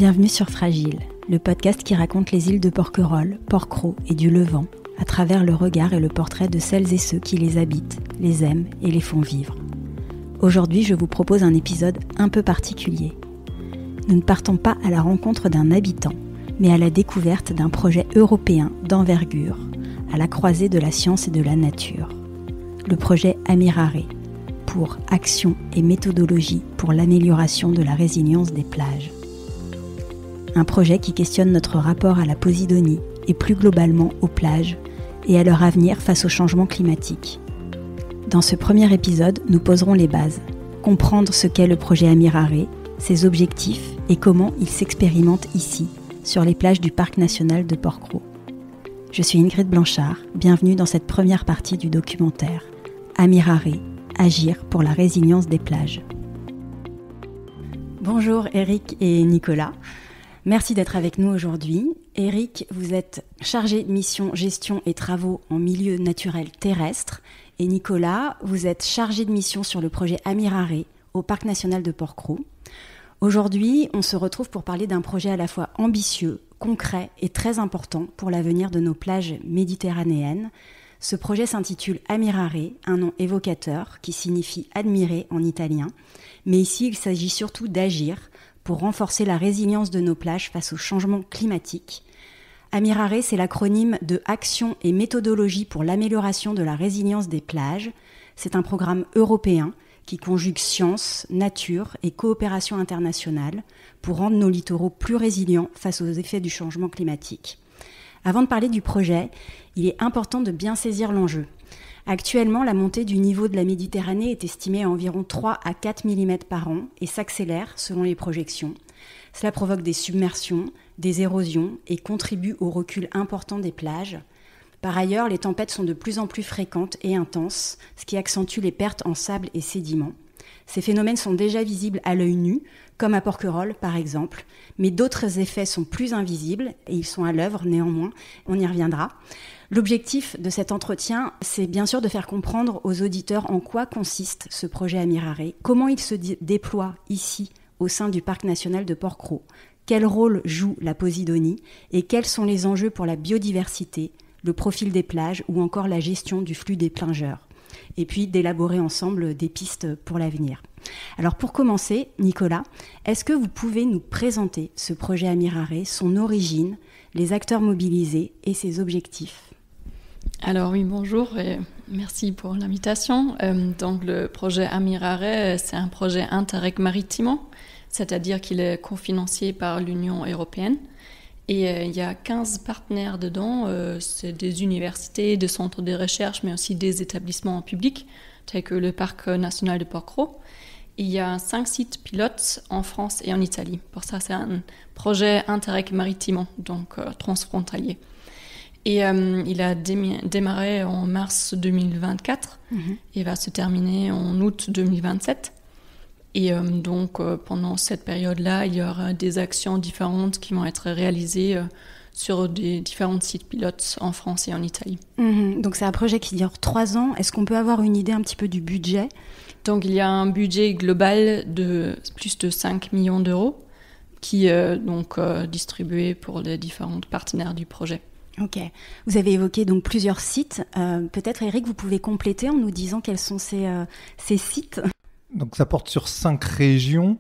Bienvenue sur Fragile, le podcast qui raconte les îles de Porquerolles, Porquerolles et du Levant à travers le regard et le portrait de celles et ceux qui les habitent, les aiment et les font vivre. Aujourd'hui, je vous propose un épisode un peu particulier. Nous ne partons pas à la rencontre d'un habitant, mais à la découverte d'un projet européen d'envergure, à la croisée de la science et de la nature. Le projet Amiraré, pour action et méthodologie pour l'amélioration de la résilience des plages. Un projet qui questionne notre rapport à la Posidonie et plus globalement aux plages et à leur avenir face au changement climatique. Dans ce premier épisode, nous poserons les bases, comprendre ce qu'est le projet Amiraré, ses objectifs et comment il s'expérimente ici, sur les plages du Parc national de Porquerolles. Je suis Ingrid Blanchard, bienvenue dans cette première partie du documentaire Amiraré, agir pour la résilience des plages. Bonjour Eric et Nicolas. Merci d'être avec nous aujourd'hui. Eric, vous êtes chargé de mission, gestion et travaux en milieu naturel terrestre. Et Nicolas, vous êtes chargé de mission sur le projet Amiraré au Parc national de Porquerolles. Aujourd'hui, on se retrouve pour parler d'un projet à la fois ambitieux, concret et très important pour l'avenir de nos plages méditerranéennes. Ce projet s'intitule Amiraré, un nom évocateur qui signifie admirer en italien. Mais ici, il s'agit surtout d'agir pour renforcer la résilience de nos plages face au changement climatique. Amiraré, c'est l'acronyme de Action et méthodologie pour l'amélioration de la résilience des plages. C'est un programme européen qui conjugue science, nature et coopération internationale pour rendre nos littoraux plus résilients face aux effets du changement climatique. Avant de parler du projet, il est important de bien saisir l'enjeu. Actuellement, la montée du niveau de la Méditerranée est estimée à environ 3 à 4 mm par an et s'accélère selon les projections. Cela provoque des submersions, des érosions et contribue au recul important des plages. Par ailleurs, les tempêtes sont de plus en plus fréquentes et intenses, ce qui accentue les pertes en sable et sédiments. Ces phénomènes sont déjà visibles à l'œil nu, comme à Porquerolles par exemple, mais d'autres effets sont plus invisibles et ils sont à l'œuvre néanmoins, on y reviendra. L'objectif de cet entretien, c'est bien sûr de faire comprendre aux auditeurs en quoi consiste ce projet Amiraré, comment il se déploie ici au sein du Parc national de Porquerolles, quel rôle joue la Posidonie et quels sont les enjeux pour la biodiversité, le profil des plages ou encore la gestion du flux des plongeurs. Et puis d'élaborer ensemble des pistes pour l'avenir. Alors pour commencer, Nicolas, est-ce que vous pouvez nous présenter ce projet Amiraré, son origine, les acteurs mobilisés et ses objectifs ? Alors oui, bonjour et merci pour l'invitation. Donc le projet Amiraré, c'est un projet Interreg Maritimo, c'est-à-dire qu'il est cofinancé par l'Union européenne. Et il y a 15 partenaires dedans, c'est des universités, des centres de recherche, mais aussi des établissements publics, tels que le Parc national de Porquerolles. Il y a 5 sites pilotes en France et en Italie. Pour ça, c'est un projet Interreg Maritimo, donc transfrontalier. Et il a démarré en mars 2024 et va se terminer en août 2027. Et donc, pendant cette période-là, il y aura des actions différentes qui vont être réalisées sur des différents sites pilotes en France et en Italie. Donc, c'est un projet qui dure 3 ans. Est-ce qu'on peut avoir une idée un petit peu du budget ? Donc, il y a un budget global de plus de 5 millions d'euros qui est donc distribué pour les différents partenaires du projet. Ok. Vous avez évoqué donc plusieurs sites. Peut-être, Eric, vous pouvez compléter en nous disant quels sont ces sites ? Donc ça porte sur 5 régions,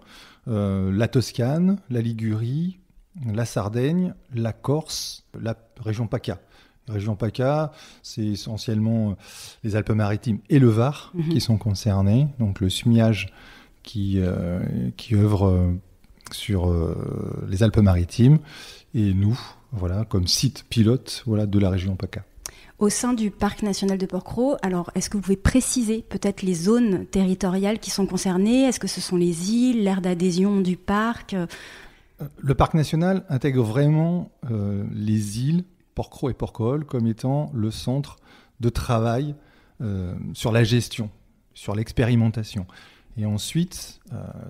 la Toscane, la Ligurie, la Sardaigne, la Corse, la région PACA. La région PACA, c'est essentiellement les Alpes-Maritimes et le Var qui sont concernés. Donc le SMIAG qui œuvre sur les Alpes-Maritimes et nous, voilà, comme site pilote de la région PACA. Au sein du Parc national de Porquerolles, alors est-ce que vous pouvez préciser peut-être les zones territoriales qui sont concernées ? Est-ce que ce sont les îles, l'aire d'adhésion du parc ? Le Parc national intègre vraiment les îles, Porquerolles et Porquerolles, comme étant le centre de travail sur la gestion, sur l'expérimentation. Et ensuite,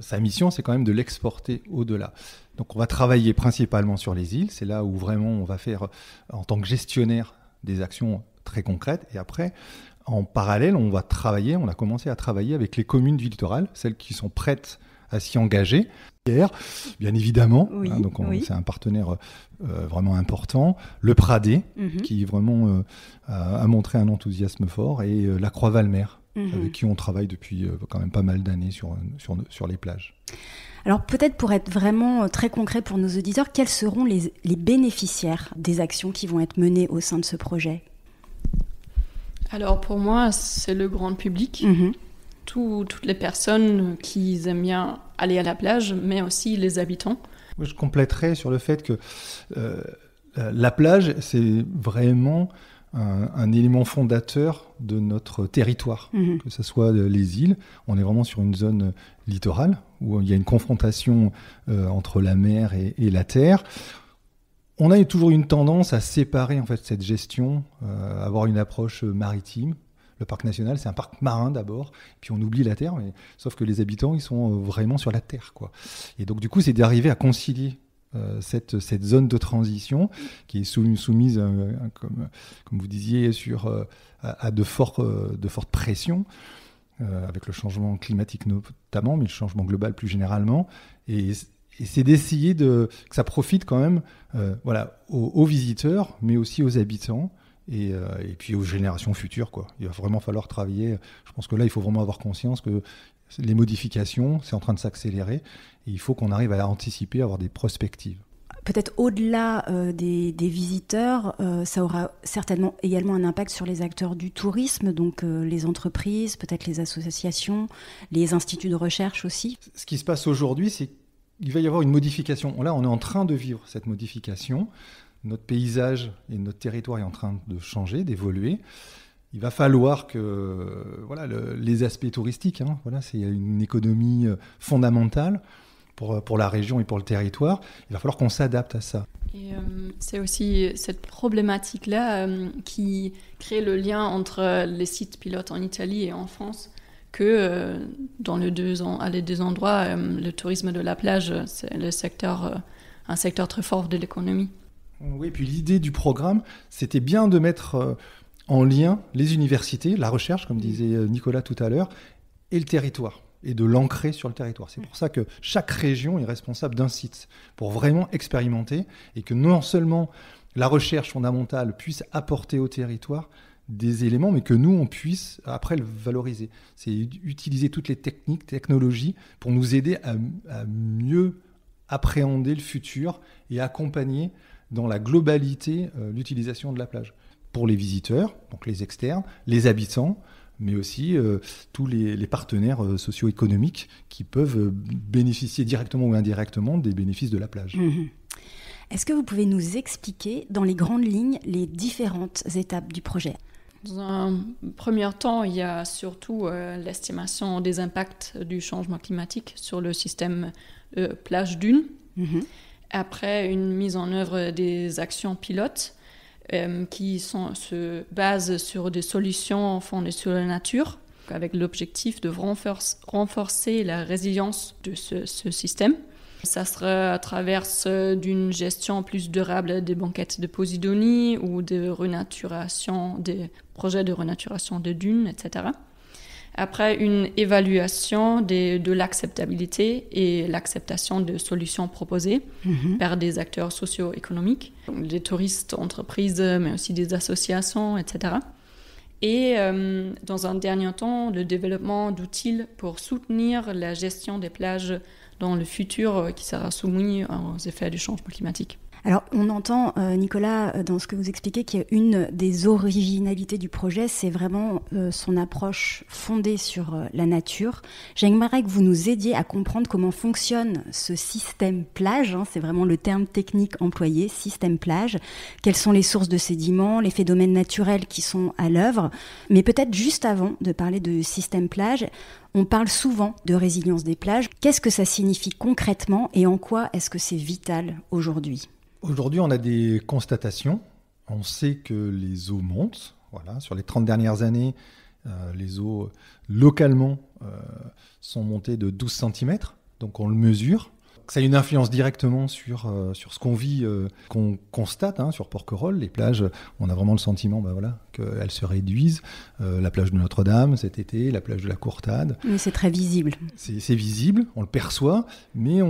sa mission, c'est quand même de l'exporter au-delà. Donc on va travailler principalement sur les îles, c'est là où vraiment on va faire, en tant que gestionnaire, des actions très concrètes. Et après, en parallèle, on a commencé à travailler avec les communes du littoral, celles qui sont prêtes à s'y engager. Bien évidemment, oui, donc oui. c'est un partenaire vraiment important. Le Pradé, qui vraiment a montré un enthousiasme fort, et la Croix-Valmer, avec qui on travaille depuis quand même pas mal d'années sur les plages. Alors peut-être pour être vraiment très concret pour nos auditeurs, quels seront les bénéficiaires des actions qui vont être menées au sein de ce projet ? Alors pour moi, c'est le grand public. Toutes les personnes qui aiment bien aller à la plage, mais aussi les habitants. Je compléterai sur le fait que la plage, c'est vraiment un élément fondateur de notre territoire, que ce soit les îles. On est vraiment sur une zone littorale où il y a une confrontation entre la mer et la terre. On a toujours une tendance à séparer en fait cette gestion, à avoir une approche maritime. Le parc national, c'est un parc marin d'abord, puis on oublie la terre, sauf que les habitants, ils sont vraiment sur la terre, quoi. Et donc du coup, c'est d'arriver à concilier cette zone de transition qui est soumise, comme vous disiez, à de fortes pressions, avec le changement climatique notamment, mais le changement global plus généralement. Et c'est d'essayer que ça profite quand même aux visiteurs, mais aussi aux habitants. Et puis aux générations futures, quoi. Il va vraiment falloir travailler. Je pense que là, il faut vraiment avoir conscience que les modifications, c'est en train de s'accélérer. Et il faut qu'on arrive à anticiper, à avoir des prospectives. Peut-être au-delà des visiteurs, ça aura certainement également un impact sur les acteurs du tourisme, donc les entreprises, peut-être les associations, les instituts de recherche aussi. Ce qui se passe aujourd'hui, c'est qu'il va y avoir une modification. Là, on est en train de vivre cette modification. Notre paysage et notre territoire est en train de changer, d'évoluer. Il va falloir que les aspects touristiques, c'est une économie fondamentale pour la région et pour le territoire. Il va falloir qu'on s'adapte à ça. Et c'est aussi cette problématique-là qui crée le lien entre les sites pilotes en Italie et en France, que dans les deux endroits, le tourisme de la plage, c'est un secteur très fort de l'économie. Oui, puis l'idée du programme, c'était bien de mettre en lien les universités, la recherche, comme disait Nicolas tout à l'heure, et le territoire, et de l'ancrer sur le territoire. C'est pour ça que chaque région est responsable d'un site, pour vraiment expérimenter, et que non seulement la recherche fondamentale puisse apporter au territoire des éléments, mais que nous, on puisse après le valoriser. C'est utiliser toutes les technologies, pour nous aider à mieux appréhender le futur et accompagner dans la globalité l'utilisation de la plage. Pour les visiteurs, donc les externes, les habitants, mais aussi tous les partenaires socio-économiques qui peuvent bénéficier directement ou indirectement des bénéfices de la plage. Est-ce que vous pouvez nous expliquer dans les grandes lignes les différentes étapes du projet ? Dans un premier temps, il y a surtout l'estimation des impacts du changement climatique sur le système plage-dune. Après, une mise en œuvre des actions pilotes qui se basent sur des solutions fondées sur la nature, avec l'objectif de renforcer la résilience de ce système. Ça sera à travers d'une gestion plus durable des banquettes de Posidonie ou des projets de renaturation de dunes, etc. Après, une évaluation de l'acceptabilité et l'acceptation de solutions proposées par des acteurs socio-économiques, donc des touristes, entreprises, mais aussi des associations, etc. Et dans un dernier temps, le développement d'outils pour soutenir la gestion des plages dans le futur qui sera soumis aux effets du changement climatique. Alors, on entend, Nicolas, dans ce que vous expliquez, qu'une des originalités du projet, c'est vraiment son approche fondée sur la nature. J'aimerais que vous nous aidiez à comprendre comment fonctionne ce système plage, c'est vraiment le terme technique employé, système plage. Quelles sont les sources de sédiments, les phénomènes naturels qui sont à l'œuvre. Mais peut-être juste avant de parler de système plage, on parle souvent de résilience des plages. Qu'est-ce que ça signifie concrètement et en quoi est-ce que c'est vital aujourd'hui ? Aujourd'hui, on a des constatations. On sait que les eaux montent. Voilà. Sur les 30 dernières années, les eaux localement sont montées de 12 cm. Donc on le mesure. ça a une influence directement sur ce qu'on vit, qu'on constate sur Porquerolles. Les plages, on a vraiment le sentiment qu'elles se réduisent. La plage de Notre-Dame cet été, la plage de la Courtade. Mais c'est très visible. C'est visible, on le perçoit, mais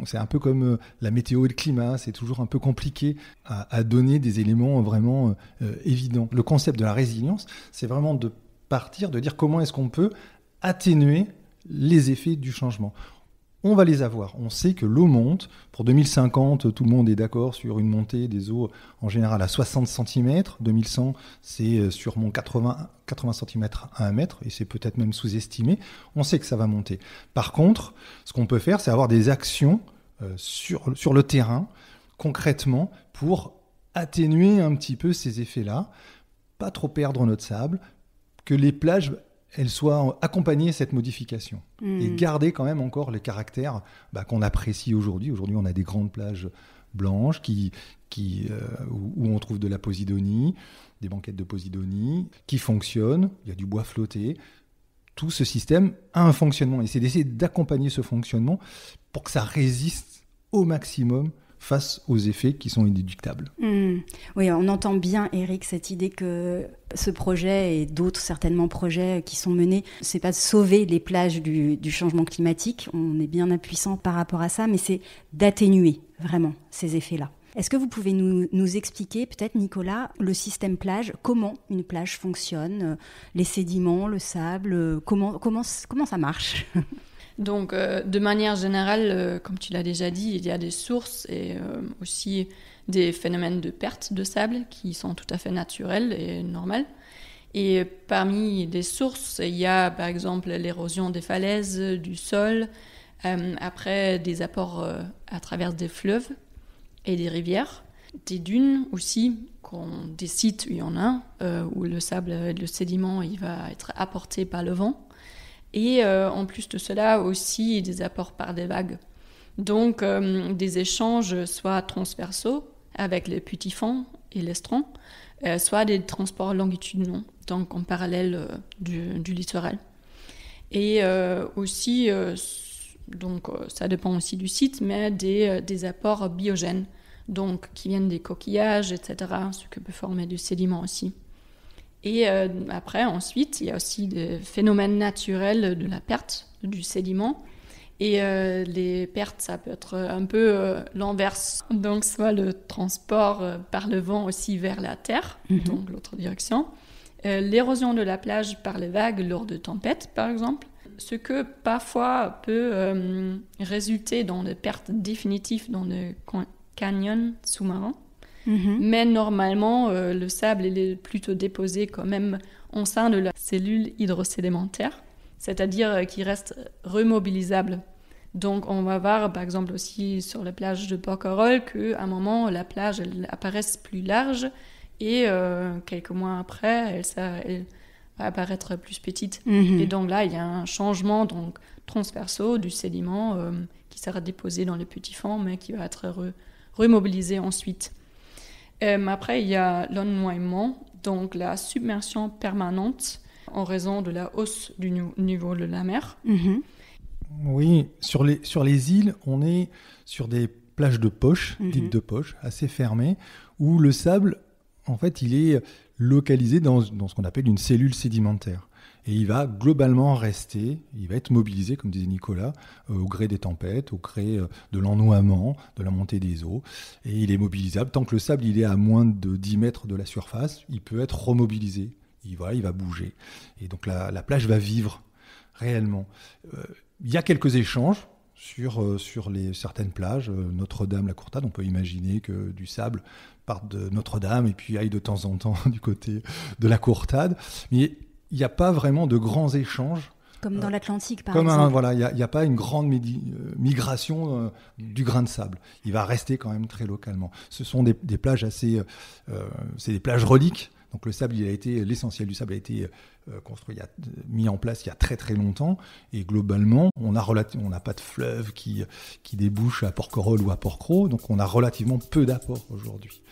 c'est un peu comme la météo et le climat, c'est toujours un peu compliqué à donner des éléments vraiment évidents. Le concept de la résilience, c'est vraiment de partir, de dire comment est-ce qu'on peut atténuer les effets du changement. On va les avoir. On sait que l'eau monte. Pour 2050, tout le monde est d'accord sur une montée des eaux en général à 60 cm. 2100, c'est sûrement 80 cm à 1 mètre, et c'est peut-être même sous-estimé. On sait que ça va monter. Par contre, ce qu'on peut faire, c'est avoir des actions sur le terrain, concrètement, pour atténuer un petit peu ces effets-là, pas trop perdre notre sable, que les plages elles soient accompagnées de cette modification et garder quand même encore les caractères qu'on apprécie aujourd'hui. Aujourd'hui, on a des grandes plages blanches où on trouve de la posidonie, des banquettes de posidonie qui fonctionnent, il y a du bois flotté. Tout ce système a un fonctionnement et c'est d'essayer d'accompagner ce fonctionnement pour que ça résiste au maximum face aux effets qui sont inéluctables. Oui, on entend bien, Éric, cette idée que ce projet et d'autres certainement projets qui sont menés, c'est pas de sauver les plages du changement climatique, on est bien impuissant par rapport à ça, mais c'est d'atténuer vraiment ces effets-là. Est-ce que vous pouvez nous expliquer, peut-être Nicolas, le système plage, comment une plage fonctionne, les sédiments, le sable, comment ça marche ? Donc, de manière générale, comme tu l'as déjà dit, il y a des sources et aussi des phénomènes de perte de sable qui sont tout à fait naturels et normaux. Et parmi les sources, il y a par exemple l'érosion des falaises, du sol, après des apports à travers des fleuves et des rivières, des dunes aussi, des sites où il y en a, où le sable et le sédiment il va être apporté par le vent. Et en plus de cela, aussi des apports par des vagues. Donc, des échanges soit transversaux avec les petits fonds et l'estran, soit des transports longitudinaux, donc en parallèle du littoral. Et aussi, ça dépend aussi du site, mais des apports biogènes, donc qui viennent des coquillages, etc., ce que peut former du sédiment aussi. Et après, ensuite, il y a aussi des phénomènes naturels de la perte du sédiment. Et les pertes, ça peut être un peu l'inverse. Donc, soit le transport par le vent aussi vers la terre, donc l'autre direction. L'érosion de la plage par les vagues lors de tempêtes, par exemple. Ce que parfois peut résulter dans des pertes définitives dans des canyons sous-marins. Mais normalement, le sable il est plutôt déposé quand même au sein de la cellule hydrosédimentaire, c'est-à-dire qu'il reste remobilisable. Donc on va voir par exemple aussi sur la plage de Porquerolles qu'à un moment, la plage elle apparaît plus large et quelques mois après, elle va apparaître plus petite. Et donc là, il y a un changement donc, transversaux du sédiment qui sera déposé dans le petit fond, mais qui va être remobilisé ensuite. Après, il y a l'ennoiement, donc la submersion permanente en raison de la hausse du niveau de la mer. Oui, sur les îles, on est sur des plages de poche, dites de poche, assez fermées, où le sable, en fait, il est localisé dans ce qu'on appelle une cellule sédimentaire. Et il va globalement rester, il va être mobilisé, comme disait Nicolas, au gré des tempêtes, au gré de l'ennoiement, de la montée des eaux. Et il est mobilisable. Tant que le sable il est à moins de 10 mètres de la surface, il peut être remobilisé. Il va bouger. Et donc la plage va vivre réellement. Il y a quelques échanges sur certaines plages. Notre-Dame, la Courtade, on peut imaginer que du sable parte de Notre-Dame et puis aille de temps en temps du côté de la Courtade. Mais il n'y a pas vraiment de grands échanges. Comme dans l'Atlantique, par exemple. Il n'y a pas une grande migration du grain de sable. Il va rester quand même très localement. Ce sont des plages assez... c'est des plages reliques. Donc l'essentiel du sable a été mis en place il y a très très longtemps. Et globalement, on n'a pas de fleuve qui débouche à Porquerolles ou à Porquerolles. Donc on a relativement peu d'apports aujourd'hui.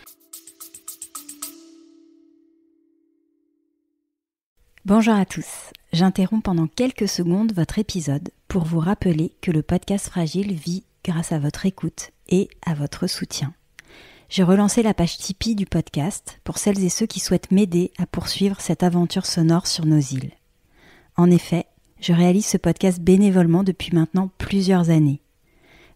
Bonjour à tous, j'interromps pendant quelques secondes votre épisode pour vous rappeler que le podcast Fragile vit grâce à votre écoute et à votre soutien. J'ai relancé la page Tipeee du podcast pour celles et ceux qui souhaitent m'aider à poursuivre cette aventure sonore sur nos îles. En effet, je réalise ce podcast bénévolement depuis maintenant plusieurs années.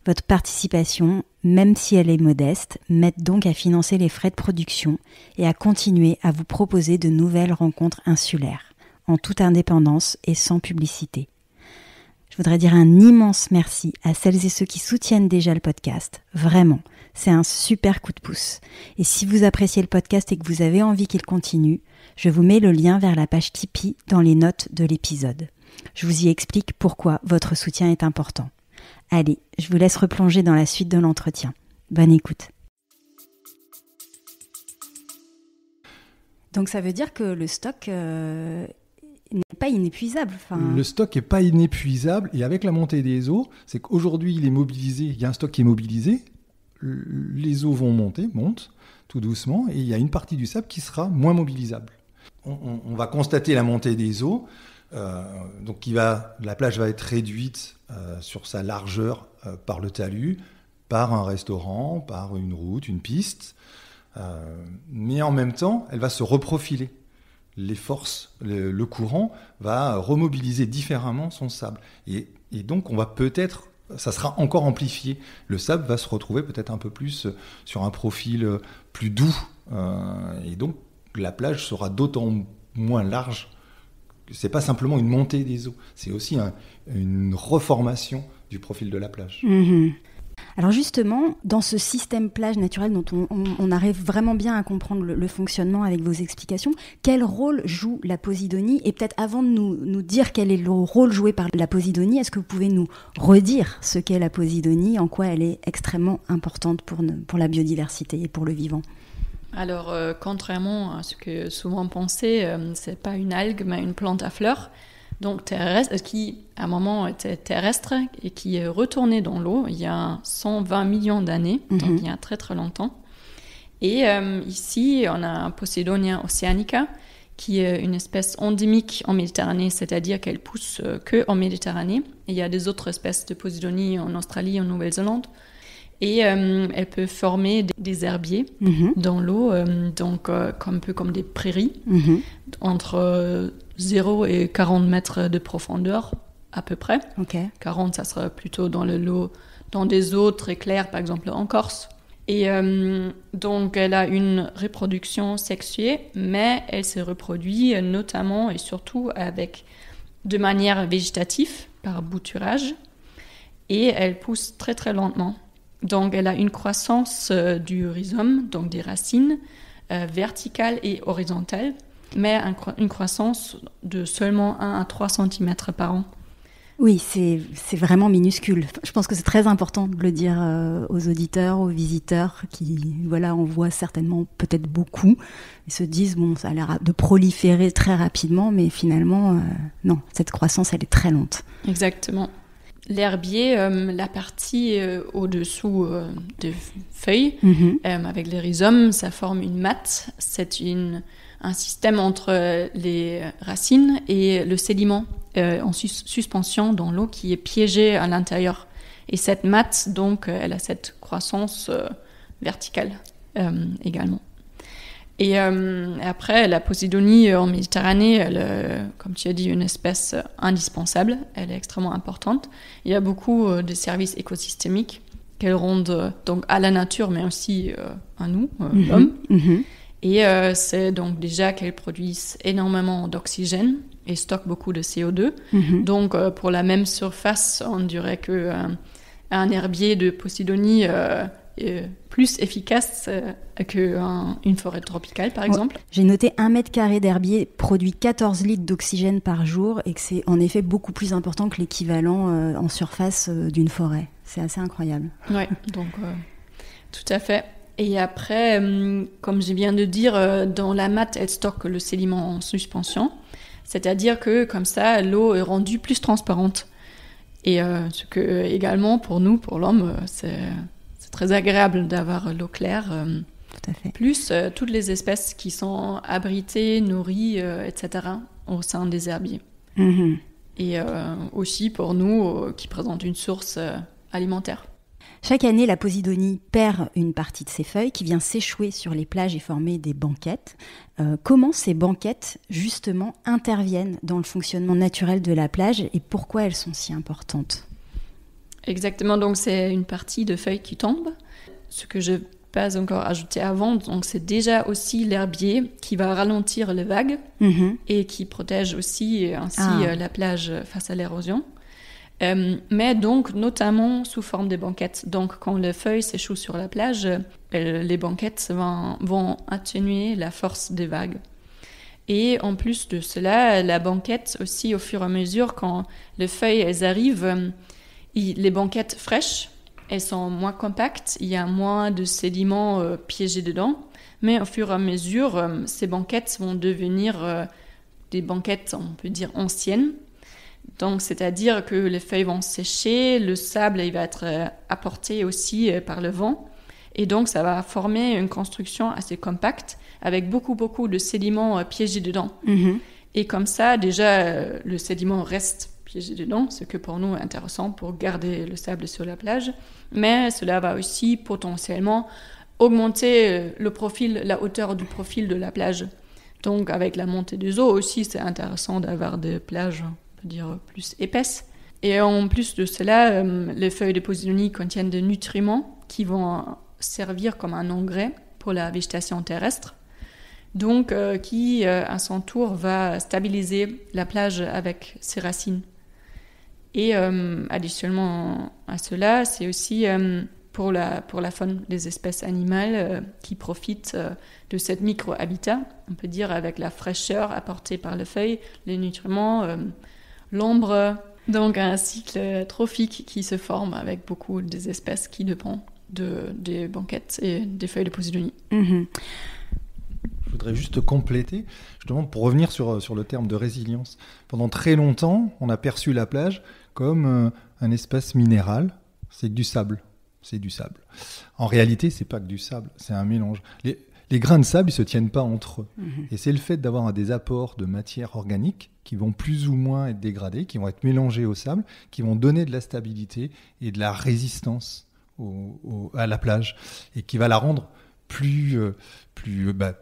Votre participation, même si elle est modeste, m'aide donc à financer les frais de production et à continuer à vous proposer de nouvelles rencontres insulaires, en toute indépendance et sans publicité. Je voudrais dire un immense merci à celles et ceux qui soutiennent déjà le podcast. Vraiment, c'est un super coup de pouce. Et si vous appréciez le podcast et que vous avez envie qu'il continue, je vous mets le lien vers la page Tipeee dans les notes de l'épisode. Je vous y explique pourquoi votre soutien est important. Allez, je vous laisse replonger dans la suite de l'entretien. Bonne écoute. Donc ça veut dire que le stock n'est pas inépuisable. Le stock n'est pas inépuisable et avec la montée des eaux, c'est qu'aujourd'hui il est mobilisé, il y a un stock qui est mobilisé, les eaux montent tout doucement et il y a une partie du sable qui sera moins mobilisable. On va constater la montée des eaux. Donc la plage va être réduite sur sa largeur par le talus, par un restaurant, par une route, une piste, mais en même temps elle va se reprofiler. Les forces, le courant va remobiliser différemment son sable et donc on va peut-être, ça sera encore amplifié, le sable va se retrouver peut-être un peu plus sur un profil plus doux et donc la plage sera d'autant moins large. C'est pas simplement une montée des eaux, c'est aussi une reformation du profil de la plage. Mmh. Alors justement, dans ce système plage naturel dont on arrive vraiment bien à comprendre le fonctionnement avec vos explications, quel rôle joue la Posidonie ? Et peut-être avant de nous dire quel est le rôle joué par la Posidonie, est-ce que vous pouvez nous redire ce qu'est la Posidonie, en quoi elle est extrêmement importante pour la biodiversité et pour le vivant ? Alors, contrairement à ce que souvent pensé, c'est pas une algue, mais une plante à fleurs, donc terrestre, qui à un moment était terrestre et qui est retournée dans l'eau il y a 120 millions d'années, donc il y a très très longtemps. Et ici, on a un Posidonia oceanica, qui est une espèce endémique en Méditerranée, c'est-à-dire qu'elle pousse que en Méditerranée. Et il y a des autres espèces de Posidonie en Australie, en Nouvelle-Zélande. Et elle peut former des herbiers dans l'eau, donc un peu comme des prairies, entre 0 et 40 mètres de profondeur à peu près. Okay. 40, ça sera plutôt dans l'eau, dans des eaux très claires, par exemple en Corse. Et donc elle a une reproduction sexuée, mais elle se reproduit notamment et surtout de manière végétative, par bouturage, et elle pousse très très lentement. Donc, elle a une croissance du rhizome, donc des racines, verticale et horizontale, mais une croissance de seulement 1 à 3 cm par an. Oui, c'est vraiment minuscule. Je pense que c'est très important de le dire aux auditeurs, aux visiteurs qui, en voient certainement peut-être beaucoup et se disent, bon, ça a l'air de proliférer très rapidement, mais finalement, non, cette croissance, elle est très lente. Exactement. L'herbier, la partie au-dessous des feuilles, avec les rhizomes, ça forme une matte. C'est un système entre les racines et le sédiment en suspension dans l'eau qui est piégé à l'intérieur. Et cette matte, donc, elle a cette croissance verticale également. Et après, la Posidonie en Méditerranée, elle est, comme tu as dit, une espèce indispensable. Elle est extrêmement importante. Il y a beaucoup de services écosystémiques qu'elle rend donc à la nature, mais aussi à nous, l'homme. Et c'est donc déjà qu'elle produise énormément d'oxygène et stocke beaucoup de CO2. Donc, pour la même surface, on dirait qu'un herbier de Posidonie est plus efficace qu'une forêt tropicale, par exemple. J'ai noté 1 mètre carré d'herbier produit 14 litres d'oxygène par jour et que c'est en effet beaucoup plus important que l'équivalent en surface d'une forêt. C'est assez incroyable. Oui, donc tout à fait. Et après, comme je viens de dire, dans la matte, elle stocke le sédiment en suspension. C'est-à-dire que comme ça, l'eau est rendue plus transparente. Et ce que également, pour nous, pour l'homme, c'est très agréable d'avoir l'eau claire. Tout à fait. Plus toutes les espèces qui sont abritées, nourries, etc. au sein des herbiers. Et aussi pour nous, qui présentent une source alimentaire. Chaque année, la Posidonie perd une partie de ses feuilles qui vient s'échouer sur les plages et former des banquettes. Comment ces banquettes, justement, interviennent dans le fonctionnement naturel de la plage et pourquoi elles sont si importantes ? Exactement, donc c'est une partie de feuilles qui tombent. Ce que je n'ai pas encore ajouté avant, donc c'est déjà aussi l'herbier qui va ralentir les vagues et qui protège aussi ainsi la plage face à l'érosion. Mais donc notamment sous forme de banquettes. Donc quand les feuilles s'échouent sur la plage, les banquettes vont atténuer la force des vagues. Et en plus de cela, la banquette aussi au fur et à mesure, quand les feuilles elles arrivent, les banquettes fraîches, elles sont moins compactes, il y a moins de sédiments piégés dedans. Mais au fur et à mesure, ces banquettes vont devenir des banquettes, on peut dire, anciennes. Donc, c'est-à-dire que les feuilles vont sécher, le sable il va être apporté aussi par le vent. Et donc, ça va former une construction assez compacte avec beaucoup de sédiments piégés dedans. Et comme ça, déjà, le sédiment reste piégé dedans, ce que pour nous est intéressant pour garder le sable sur la plage. Mais cela va aussi potentiellement augmenter la hauteur du profil de la plage. Donc, avec la montée des eaux aussi, c'est intéressant d'avoir des plages dire plus épaisse. Et en plus de cela, les feuilles de Posidonie contiennent des nutriments qui vont servir comme un engrais pour la végétation terrestre, donc qui, à son tour, va stabiliser la plage avec ses racines. Et additionnellement à cela, c'est aussi pour la faune des espèces animales qui profitent de cet micro-habitat, on peut dire avec la fraîcheur apportée par les feuilles, les nutriments, l'ombre, donc un cycle trophique qui se forme avec beaucoup des espèces qui dépendent des banquettes et des feuilles de Posidonie. Je voudrais juste compléter, justement pour revenir sur le terme de résilience. Pendant très longtemps, on a perçu la plage comme un espace minéral, c'est que du sable. C'est du sable. En réalité, c'est pas que du sable, c'est un mélange. Les grains de sable, ils se tiennent pas entre eux. Et c'est le fait d'avoir des apports de matière organique qui vont plus ou moins être dégradés, qui vont être mélangés au sable, qui vont donner de la stabilité et de la résistance à la plage et qui va la rendre plus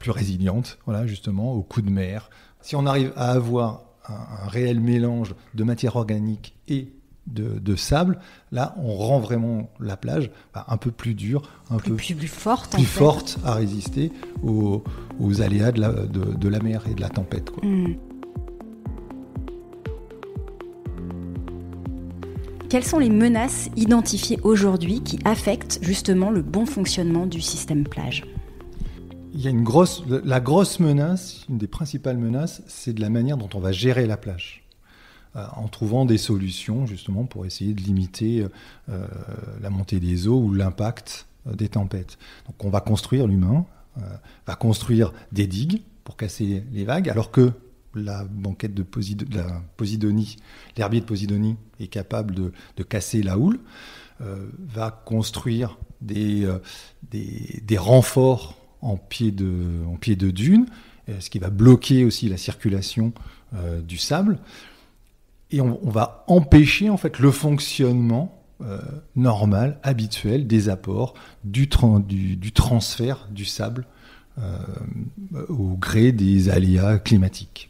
résiliente, voilà, justement, aux coups de mer. Si on arrive à avoir un réel mélange de matière organique et de sable, là, on rend vraiment la plage un peu plus dure, plus forte, plus forte à résister aux aléas de la mer et de la tempête, quoi. Quelles sont les menaces identifiées aujourd'hui qui affectent justement le bon fonctionnement du système plage ? Il y a la grosse menace, une des principales menaces, c'est de la manière dont on va gérer la plage. En trouvant des solutions justement pour essayer de limiter la montée des eaux ou l'impact des tempêtes. Donc on va construire, l'humain va construire des digues pour casser les vagues, alors que la banquette de la Posidonie, l'herbier de Posidonie est capable de casser la houle, va construire des renforts en pied de dune, ce qui va bloquer aussi la circulation du sable. Et on va empêcher en fait le fonctionnement normal, habituel des apports, du transfert du sable au gré des aléas climatiques.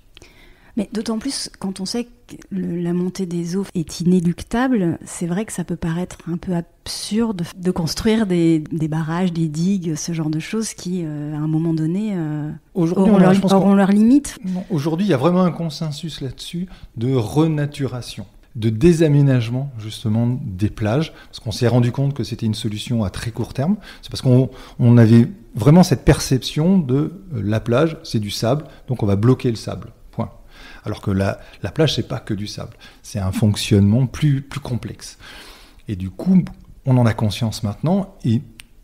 Mais d'autant plus quand on sait que la montée des eaux est inéluctable, c'est vrai que ça peut paraître un peu absurde de construire des barrages, des digues, ce genre de choses qui, à un moment donné, auront leurs limites. Non, aujourd'hui, il y a vraiment un consensus là-dessus de renaturation, de désaménagement justement des plages, parce qu'on s'est rendu compte que c'était une solution à très court terme. C'est parce qu'on avait vraiment cette perception de la plage, c'est du sable, donc on va bloquer le sable. Alors que la plage, c'est pas que du sable. C'est un fonctionnement plus complexe. Et du coup, on en a conscience maintenant et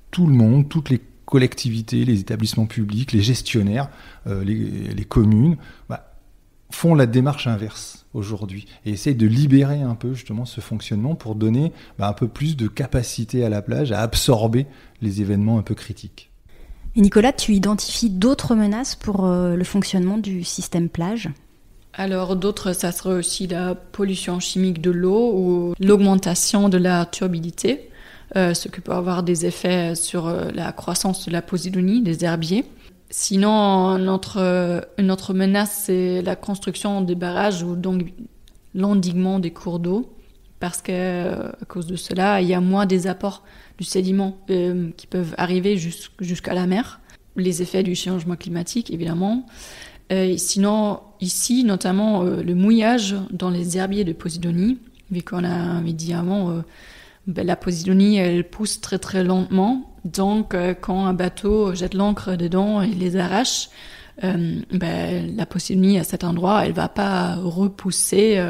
tout le monde, toutes les collectivités, les établissements publics, les gestionnaires, les communes, font la démarche inverse aujourd'hui et essayent de libérer un peu justement ce fonctionnement pour donner un peu plus de capacité à la plage à absorber les événements un peu critiques. Et Nicolas, tu identifies d'autres menaces pour le fonctionnement du système plage ? Alors d'autres, ça serait aussi la pollution chimique de l'eau ou l'augmentation de la turbidité. ce qui peut avoir des effets sur la croissance de la posidonie, des herbiers. Sinon, une autre menace, c'est la construction des barrages ou donc l'endiguement des cours d'eau, parce qu'à cause de cela, il y a moins des apports du sédiment qui peuvent arriver jusqu'à la mer. Les effets du changement climatique, évidemment. Sinon, ici, notamment le mouillage dans les herbiers de Posidonie, vu qu'on avait dit avant, la Posidonie, elle pousse très très lentement. Donc, quand un bateau jette l'ancre dedans et les arrache, la Posidonie, à cet endroit, elle va pas repousser,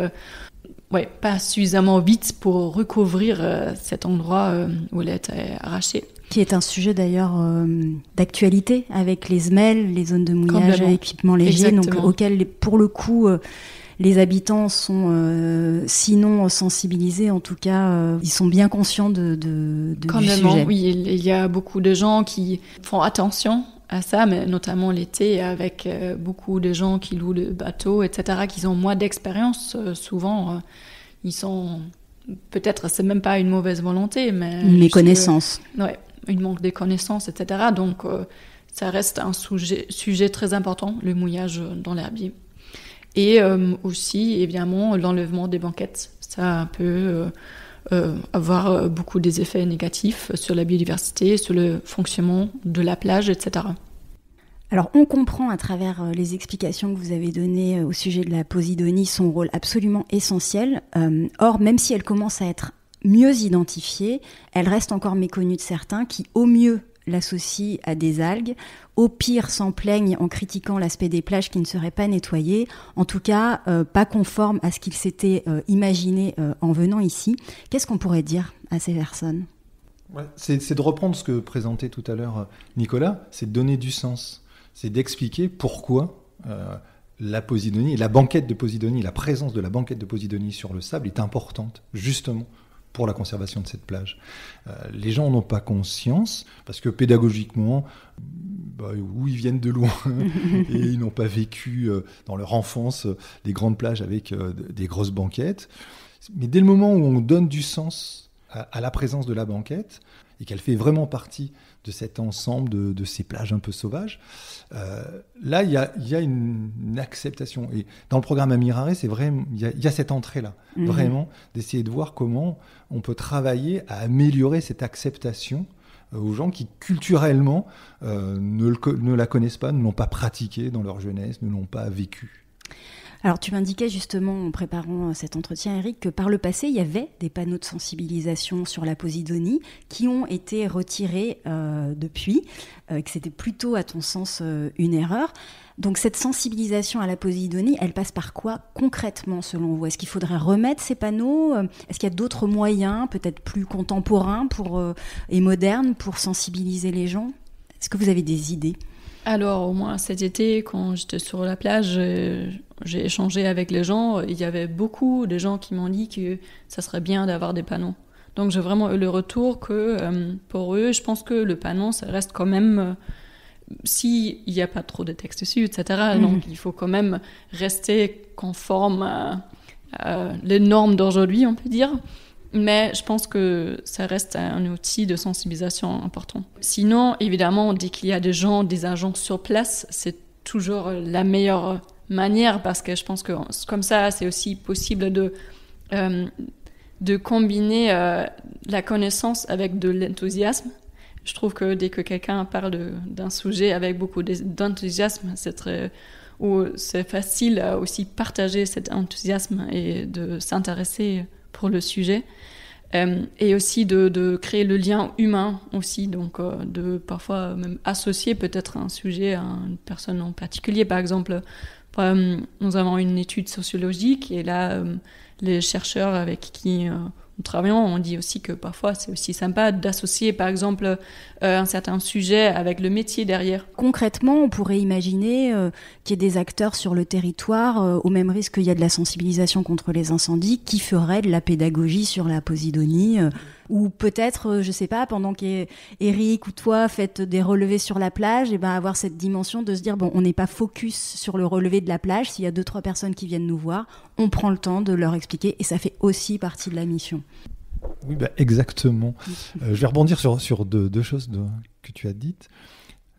pas suffisamment vite pour recouvrir cet endroit où elle a été arrachée. Qui est un sujet d'ailleurs d'actualité avec les SMEL, les zones de mouillage à équipement léger, donc auxquelles, pour le coup, les habitants sont sinon sensibilisés, en tout cas, ils sont bien conscients du sujet. Oui, il y a beaucoup de gens qui font attention à ça, mais notamment l'été, avec beaucoup de gens qui louent le bateau, etc., qui ont moins d'expérience. Souvent, ils sont... Peut-être, c'est même pas une mauvaise volonté, mais... Une méconnaissance. Il manque des connaissances, etc. Donc, ça reste un sujet très important, le mouillage dans l'herbier. Et aussi, évidemment, l'enlèvement des banquettes. Ça peut avoir beaucoup des effets négatifs sur la biodiversité, sur le fonctionnement de la plage, etc. Alors, on comprend à travers les explications que vous avez données au sujet de la Posidonie son rôle absolument essentiel. Or, même si elle commence à être mieux identifiée, elle reste encore méconnue de certains qui, au mieux, l'associent à des algues, au pire s'en plaignent en critiquant l'aspect des plages qui ne seraient pas nettoyées, en tout cas pas conformes à ce qu'ils s'étaient imaginé en venant ici. Qu'est-ce qu'on pourrait dire à ces personnes ? C'est de reprendre ce que présentait tout à l'heure Nicolas, c'est de donner du sens, c'est d'expliquer pourquoi la Posidonie, la banquette de Posidonie, la présence de la banquette de Posidonie sur le sable est importante, justement, pour la conservation de cette plage. Les gens n'en ont pas conscience, parce que pédagogiquement, ils viennent de loin, et ils n'ont pas vécu dans leur enfance des grandes plages avec des grosses banquettes. Mais dès le moment où on donne du sens à la présence de la banquette, et qu'elle fait vraiment partie de cet ensemble de ces plages un peu sauvages, là, il y a une acceptation. Et dans le programme Amiraré, c'est vrai, il y a cette entrée-là, vraiment, d'essayer de voir comment on peut travailler à améliorer cette acceptation aux gens qui, culturellement, ne la connaissent pas, ne l'ont pas pratiquée dans leur jeunesse, ne l'ont pas vécue. Alors, tu m'indiquais justement en préparant cet entretien, Eric, que par le passé, il y avait des panneaux de sensibilisation sur la Posidonie qui ont été retirés depuis, que c'était plutôt, à ton sens, une erreur. Donc, cette sensibilisation à la Posidonie, elle passe par quoi concrètement, selon vous ? Est-ce qu'il faudrait remettre ces panneaux ? Est-ce qu'il y a d'autres moyens, peut-être plus contemporains et modernes, pour sensibiliser les gens ? Est-ce que vous avez des idées ? Alors, au moins cet été, quand j'étais sur la plage, j'ai échangé avec les gens. Il y avait beaucoup de gens qui m'ont dit que ça serait bien d'avoir des panneaux. Donc, j'ai vraiment eu le retour que pour eux, je pense que le panneau, ça reste quand même... s'il n'y a pas trop de texte dessus, etc. Donc, il faut quand même rester conforme à les normes d'aujourd'hui, on peut dire. Mais je pense que ça reste un outil de sensibilisation important. Sinon, évidemment, dès qu'il y a des agents sur place, c'est toujours la meilleure manière, parce que je pense que comme ça, c'est aussi possible de combiner la connaissance avec de l'enthousiasme. Je trouve que dès que quelqu'un parle d'un sujet avec beaucoup d'enthousiasme, c'est facile à aussi partager cet enthousiasme et de s'intéresser pour le sujet, et aussi de créer le lien humain aussi, donc de parfois même associer peut-être un sujet à une personne en particulier. Par exemple, nous avons une étude sociologique, et là, les chercheurs avec qui nous travaillons, on dit aussi que parfois c'est aussi sympa d'associer par exemple un certain sujet avec le métier derrière. Concrètement, on pourrait imaginer qu'il y ait des acteurs sur le territoire, au même risque qu'il y a de la sensibilisation contre les incendies, qui feraient de la pédagogie sur la Posidonie, ou peut-être, je sais pas, pendant qu'Éric ou toi faites des relevés sur la plage, et ben avoir cette dimension de se dire, bon, on n'est pas focus sur le relevé de la plage, s'il y a 2-3 personnes qui viennent nous voir, on prend le temps de leur expliquer, et ça fait aussi partie de la mission. Oui, exactement. Je vais rebondir sur deux choses que tu as dites.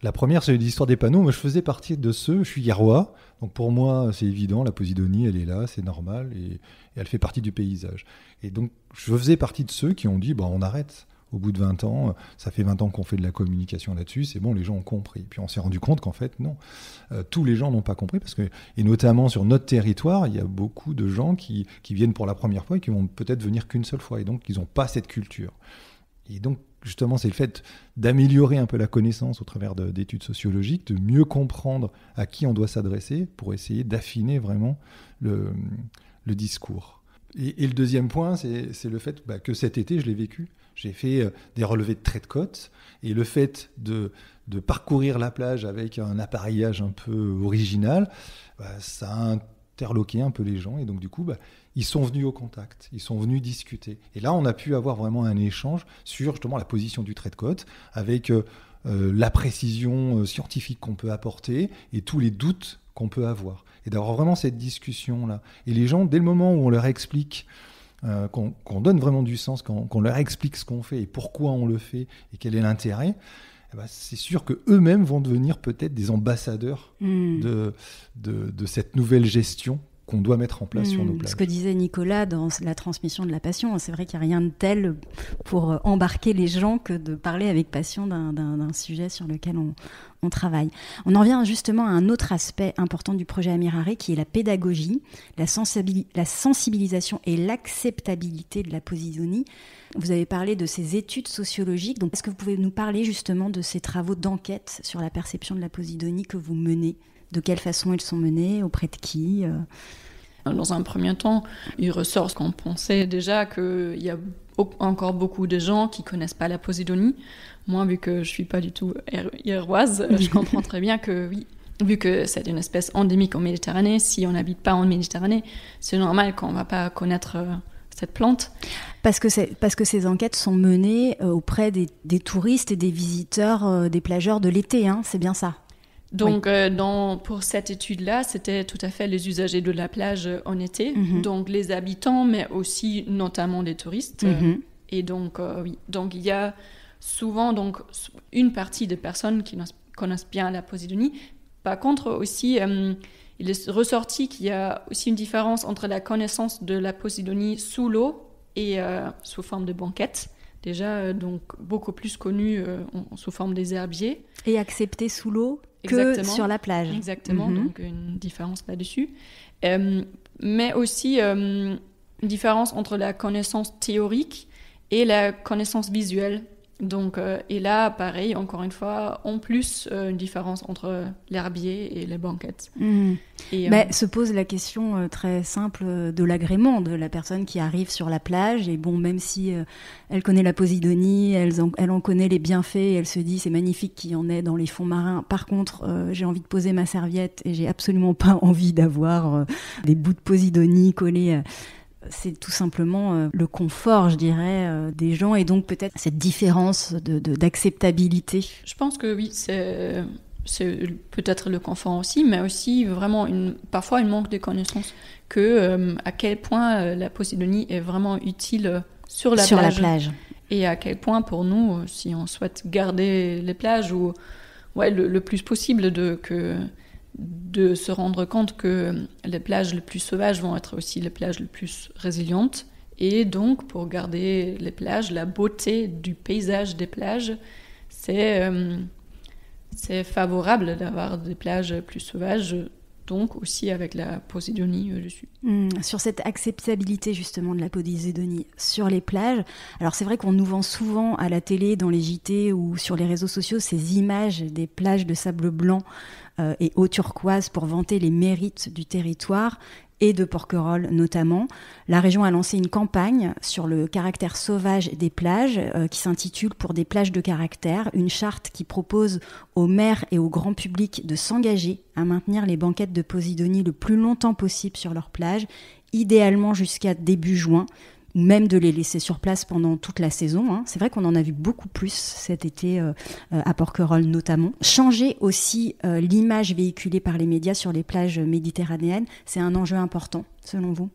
La première, c'est l'histoire des panneaux. Moi, je faisais partie de ceux, je suis Guerrois, donc pour moi, c'est évident, la Posidonie, elle est là, c'est normal, et elle fait partie du paysage. Et donc, je faisais partie de ceux qui ont dit, on arrête. Au bout de 20 ans, ça fait 20 ans qu'on fait de la communication là-dessus, c'est bon, les gens ont compris. Puis on s'est rendu compte qu'en fait, non, tous les gens n'ont pas compris, et notamment sur notre territoire, il y a beaucoup de gens qui viennent pour la première fois et qui vont peut-être venir qu'une seule fois, et donc ils n'ont pas cette culture. Et donc, justement, c'est le fait d'améliorer un peu la connaissance au travers d'études sociologiques, de mieux comprendre à qui on doit s'adresser pour essayer d'affiner vraiment le discours. Et le deuxième point, c'est le fait que cet été, je l'ai vécu. J'ai fait des relevés de traits de côte, et le fait de parcourir la plage avec un appareillage un peu original, ça a interloqué un peu les gens, et donc du coup, ils sont venus au contact, ils sont venus discuter. Et là, on a pu avoir vraiment un échange sur justement la position du trait de côte, avec la précision scientifique qu'on peut apporter et tous les doutes qu'on peut avoir. Et d'avoir vraiment cette discussion-là. Et les gens, dès le moment où on leur explique, qu'on donne vraiment du sens, qu'on leur explique ce qu'on fait et pourquoi on le fait et quel est l'intérêt, c'est sûr qu'eux-mêmes vont devenir peut-être des ambassadeurs de cette nouvelle gestion qu'on doit mettre en place sur nos plages. Ce que disait Nicolas dans la transmission de la passion, c'est vrai qu'il n'y a rien de tel pour embarquer les gens que de parler avec passion d'un sujet sur lequel on travaille. On en vient justement à un autre aspect important du projet Amiraré, qui est la pédagogie, la sensibilisation et l'acceptabilité de la Posidonie. Vous avez parlé de ces études sociologiques, donc est-ce que vous pouvez nous parler justement de ces travaux d'enquête sur la perception de la Posidonie que vous menez ? De quelle façon ils sont menés, auprès de qui ? Dans un premier temps, il ressort qu'on pensait déjà qu'il y a encore beaucoup de gens qui ne connaissent pas la Posidonie. Moi, vu que je ne suis pas du tout héroise, je comprends très bien que oui, vu que c'est une espèce endémique en Méditerranée, si on n'habite pas en Méditerranée, c'est normal qu'on ne va pas connaître cette plante. Parce que ces enquêtes sont menées auprès des touristes et des visiteurs, des plageurs de l'été, hein, c'est bien ça ? Donc, pour cette étude-là, c'était tout à fait les usagers de la plage en été, donc les habitants, mais aussi notamment les touristes. Et donc, oui. Donc, il y a souvent une partie des personnes qui connaissent bien la Posidonie. Par contre, aussi, il est ressorti qu'il y a aussi une différence entre la connaissance de la Posidonie sous l'eau et sous forme de banquettes. Déjà, donc, beaucoup plus connue sous forme des herbiers. Et acceptée sous l'eau que sur la plage. Exactement, donc une différence là-dessus. Mais aussi une différence entre la connaissance théorique et la connaissance visuelle. Donc, et là, pareil, encore une fois, en plus, une différence entre l'herbier et les banquettes. Mais se pose la question très simple de l'agrément de la personne qui arrive sur la plage. Et bon, même si elle connaît la Posidonie, elle en connaît les bienfaits, et elle se dit c'est magnifique qu'il y en ait dans les fonds marins. Par contre, j'ai envie de poser ma serviette et j'ai absolument pas envie d'avoir des bouts de Posidonie collés. C'est tout simplement le confort, je dirais, des gens, et donc peut-être cette différence d'acceptabilité. Je pense que oui, c'est peut-être le confort aussi, mais aussi vraiment parfois une manque de connaissances à quel point la Posidonie est vraiment utile sur la plage. Et à quel point pour nous, si on souhaite garder les plages le plus possible de se rendre compte que les plages les plus sauvages vont être aussi les plages les plus résilientes. Et donc, pour garder les plages, la beauté du paysage des plages, c'est favorable d'avoir des plages plus sauvages, donc aussi avec la Posidonie dessus. Sur cette acceptabilité justement de la Posidonie sur les plages, alors c'est vrai qu'on nous vend souvent à la télé, dans les JT ou sur les réseaux sociaux, ces images des plages de sable blanc et eau turquoise pour vanter les mérites du territoire et de Porquerolles notamment. La région a lancé une campagne sur le caractère sauvage des plages qui s'intitule « Pour des plages de caractère », une charte qui propose aux maires et au grand public de s'engager à maintenir les banquettes de Posidonie le plus longtemps possible sur leurs plages, idéalement jusqu'à début juin, ou même de les laisser sur place pendant toute la saison. C'est vrai qu'on en a vu beaucoup plus cet été à Porquerolles notamment. Changer aussi l'image véhiculée par les médias sur les plages méditerranéennes, c'est un enjeu important, selon vous ?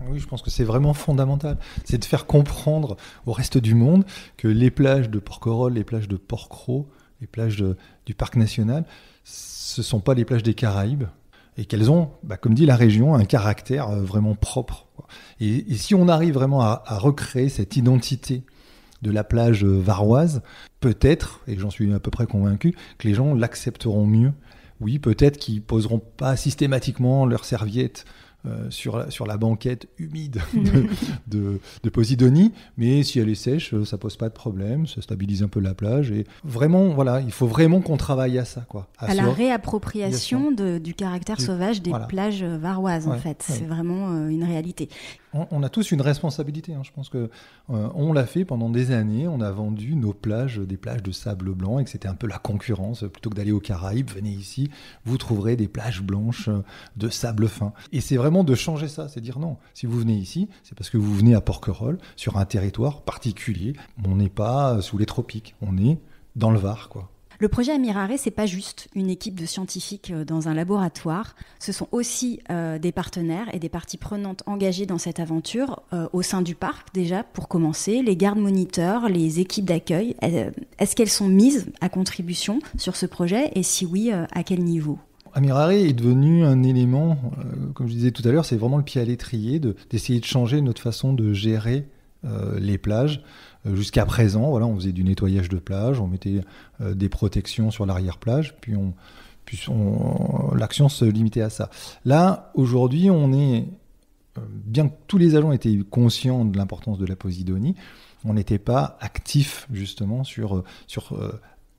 Oui, je pense que c'est vraiment fondamental. C'est de faire comprendre au reste du monde que les plages de Porquerolles, les plages de Porquerolles, les plages du parc national, ce ne sont pas les plages des Caraïbes et qu'elles ont, comme dit la région, un caractère vraiment propre. Et si on arrive vraiment à recréer cette identité de la plage varoise, peut-être, et j'en suis à peu près convaincu, que les gens l'accepteront mieux. Oui, peut-être qu'ils poseront pas systématiquement leurs serviettes sur la banquette humide de Posidonie, mais si elle est sèche, ça pose pas de problème, ça stabilise un peu la plage. Et vraiment, voilà, il faut vraiment qu'on travaille à ça, quoi. À la réappropriation du caractère sauvage des plages varoises, en fait. C'est vraiment une réalité. On a tous une responsabilité. Je pense que on l'a fait pendant des années. On a vendu nos plages, des plages de sable blanc, et que c'était un peu la concurrence. Plutôt que d'aller aux Caraïbes, venez ici, vous trouverez des plages blanches de sable fin. Et c'est vraiment de changer ça. C'est dire non, si vous venez ici, c'est parce que vous venez à Porquerolles, sur un territoire particulier. On n'est pas sous les tropiques. On est dans le Var, quoi. Le projet Amirare, c'est pas juste une équipe de scientifiques dans un laboratoire. Ce sont aussi des partenaires et des parties prenantes engagées dans cette aventure au sein du parc, déjà, pour commencer. Les gardes moniteurs, les équipes d'accueil, est-ce qu'elles sont mises à contribution sur ce projet? Et si oui, à quel niveau? Amirare est devenu un élément, comme je disais tout à l'heure, c'est vraiment le pied à l'étrier d'essayer de changer notre façon de gérer les plages. Jusqu'à présent, voilà, on faisait du nettoyage de plage, on mettait des protections sur l'arrière-plage, puis l'action se limitait à ça. Là, aujourd'hui, on est, bien que tous les agents étaient conscients de l'importance de la Posidonie, on n'était pas actif justement sur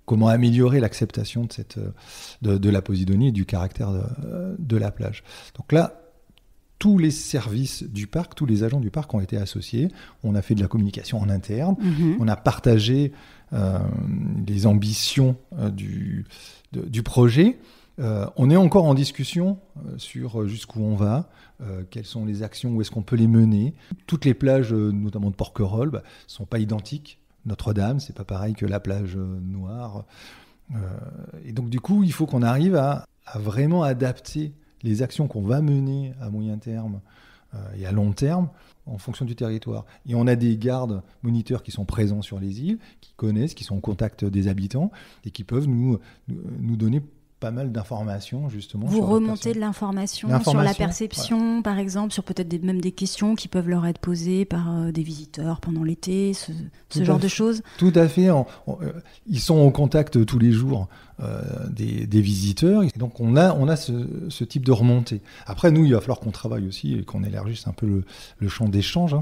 comment améliorer l'acceptation de la Posidonie et du caractère de la plage. Donc là, tous les services du parc, tous les agents du parc ont été associés. On a fait de la communication en interne. On a partagé les ambitions du projet. On est encore en discussion sur jusqu'où on va, quelles sont les actions, où est-ce qu'on peut les mener. Toutes les plages, notamment de Porquerolles, ne sont pas identiques. Notre-Dame, c'est pas pareil que la plage Noire. Et donc du coup, il faut qu'on arrive à vraiment adapter les actions qu'on va mener à moyen terme et à long terme en fonction du territoire. Et on a des gardes moniteurs qui sont présents sur les îles, qui connaissent, qui sont en contact des habitants et qui peuvent nous donner pas mal d'informations justement. Vous remontez de l'information sur la perception, par exemple, sur peut-être même des questions qui peuvent leur être posées par des visiteurs pendant l'été, ce genre de choses. Tout à fait. Ils sont en contact tous les jours des visiteurs. Et donc on a ce type de remontée. Après, nous, il va falloir qu'on travaille aussi et qu'on élargisse un peu le champ d'échange.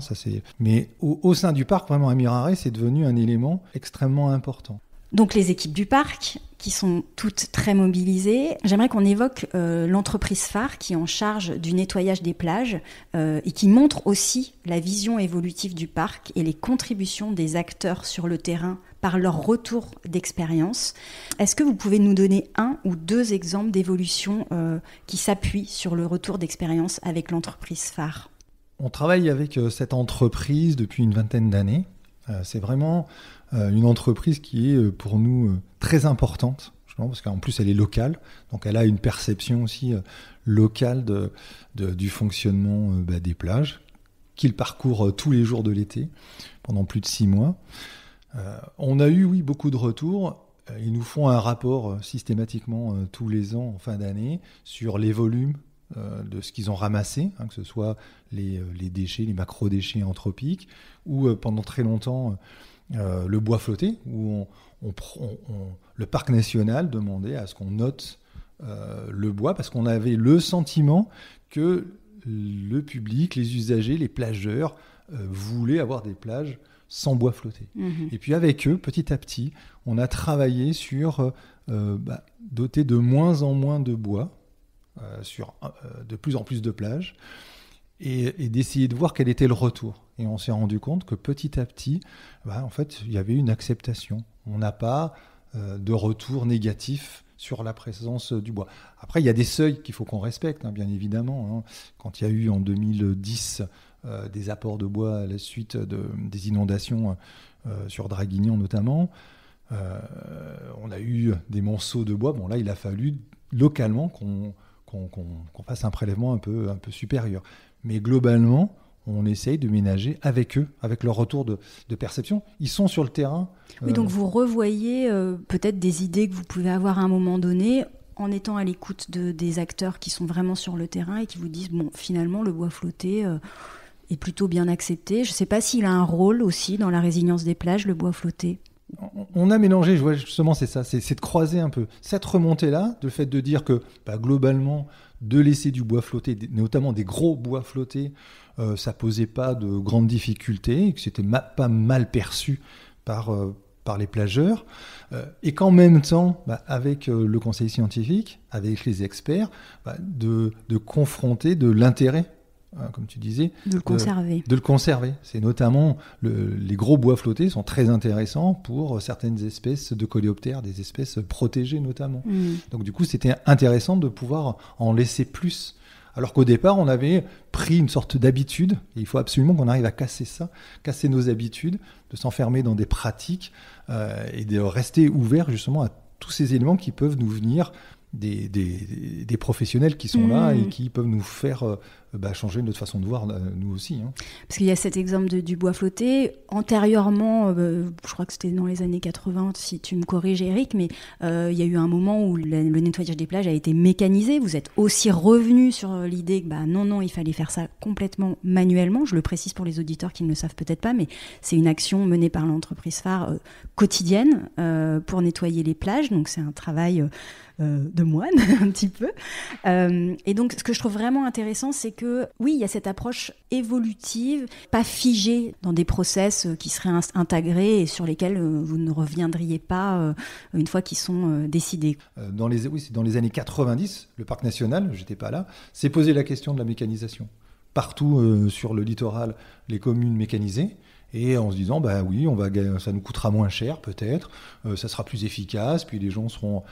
Mais au sein du parc, vraiment, Amirare, c'est devenu un élément extrêmement important. Donc les équipes du parc, qui sont toutes très mobilisées. J'aimerais qu'on évoque l'entreprise phare qui est en charge du nettoyage des plages et qui montre aussi la vision évolutive du parc et les contributions des acteurs sur le terrain par leur retour d'expérience. Est-ce que vous pouvez nous donner 1 ou 2 exemples d'évolution qui s'appuient sur le retour d'expérience avec l'entreprise phare? On travaille avec cette entreprise depuis une vingtaine d'années. C'est vraiment une entreprise qui est pour nous très importante, parce qu'en plus elle est locale, donc elle a une perception aussi locale du fonctionnement des plages, qu'il parcourt tous les jours de l'été, pendant plus de 6 mois. On a eu, beaucoup de retours. Ils nous font un rapport systématiquement tous les ans en fin d'année sur les volumes de ce qu'ils ont ramassé, que ce soit les déchets, les macro-déchets anthropiques, ou pendant très longtemps le bois flotté, où le parc national demandait à ce qu'on note le bois, parce qu'on avait le sentiment que le public, les usagers, les plageurs voulaient avoir des plages sans bois flotté. Et puis avec eux, petit à petit, on a travaillé sur doter de moins en moins de bois, sur de plus en plus de plages, et d'essayer de voir quel était le retour. Et on s'est rendu compte que petit à petit, en fait, il y avait une acceptation. On n'a pas de retour négatif sur la présence du bois. Après, il y a des seuils qu'il faut qu'on respecte, bien évidemment. Quand il y a eu en 2010 des apports de bois à la suite des inondations sur Draguignan notamment, on a eu des monceaux de bois. Bon, là, il a fallu localement qu'on fasse un prélèvement un peu supérieur. Mais globalement, on essaye de ménager avec eux, avec leur retour de perception. Ils sont sur le terrain. Oui, donc vous revoyez peut-être des idées que vous pouvez avoir à un moment donné en étant à l'écoute des acteurs qui sont vraiment sur le terrain et qui vous disent, bon, finalement, le bois flotté est plutôt bien accepté. Je ne sais pas s'il a un rôle aussi dans la résilience des plages, le bois flotté. On a mélangé, justement, c'est ça, c'est de croiser un peu cette remontée-là, le fait de dire que globalement, de laisser du bois flotté, notamment des gros bois flottés, ça posait pas de grandes difficultés, et que c'était pas mal perçu par les plageurs, et qu'en même temps, avec le conseil scientifique, avec les experts, de confronter de l'intérêt, comme tu disais, de le conserver. C'est notamment les gros bois flottés sont très intéressants pour certaines espèces de coléoptères, des espèces protégées notamment. Donc du coup, c'était intéressant de pouvoir en laisser plus. Alors qu'au départ, on avait pris une sorte d'habitude, et il faut absolument qu'on arrive à casser nos habitudes, de s'enfermer dans des pratiques et de rester ouvert justement à tous ces éléments qui peuvent nous venir des professionnels qui sont là et qui peuvent nous faire changer notre façon de voir, nous aussi. Parce qu'il y a cet exemple du bois flotté. Antérieurement, je crois que c'était dans les années 80, si tu me corriges Eric, mais il y a eu un moment où le nettoyage des plages a été mécanisé. Vous êtes aussi revenu sur l'idée que non, il fallait faire ça complètement manuellement. Je le précise pour les auditeurs qui ne le savent peut-être pas, mais c'est une action menée par l'entreprise phare quotidienne pour nettoyer les plages. Donc c'est un travail de moine, un petit peu. Et donc, ce que je trouve vraiment intéressant, c'est que, oui, il y a cette approche évolutive, pas figée dans des process qui seraient intégrés et sur lesquels vous ne reviendriez pas une fois qu'ils sont décidés. C'est dans les années 90, le parc national, j'étais pas là, s'est posé la question de la mécanisation. Partout sur le littoral, les communes mécanisées. Et en se disant, oui, ça nous coûtera moins cher peut-être, ça sera plus efficace, puis les gens seront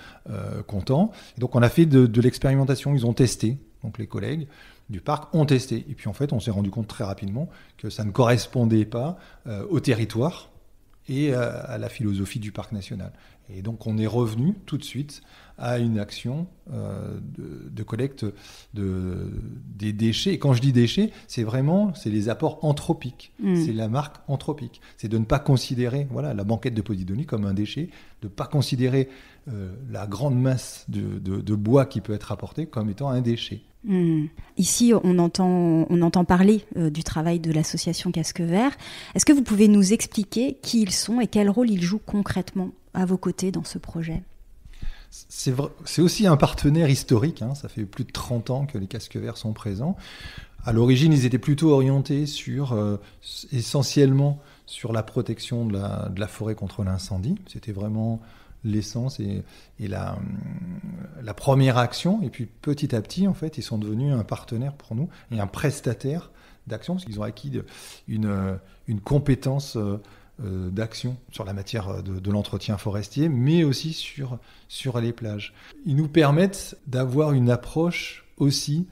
contents. Et donc on a fait de l'expérimentation, ils ont testé, donc les collègues du parc ont testé. Et puis en fait, on s'est rendu compte très rapidement que ça ne correspondait pas au territoire et à la philosophie du parc national. Et donc on est revenu tout de suite à une action de collecte des déchets. Et quand je dis déchets, c'est les apports anthropiques. C'est la marque anthropique. C'est de ne pas considérer la banquette de Posidonie comme un déchet, de ne pas considérer la grande masse de bois qui peut être apportée comme étant un déchet. Ici, on entend parler du travail de l'association Casque Vert. Est-ce que vous pouvez nous expliquer qui ils sont et quel rôle ils jouent concrètement à vos côtés dans ce projet ? C'est aussi un partenaire historique, ça fait plus de 30 ans que les Casques Verts sont présents. À l'origine, ils étaient plutôt orientés essentiellement sur la protection de la forêt contre l'incendie. C'était vraiment l'essence et la première action. Et puis petit à petit, en fait, ils sont devenus un partenaire pour nous et un prestataire d'action, parce qu'ils ont acquis une compétence d'action sur la matière de l'entretien forestier, mais aussi sur les plages. Ils nous permettent d'avoir une approche aussi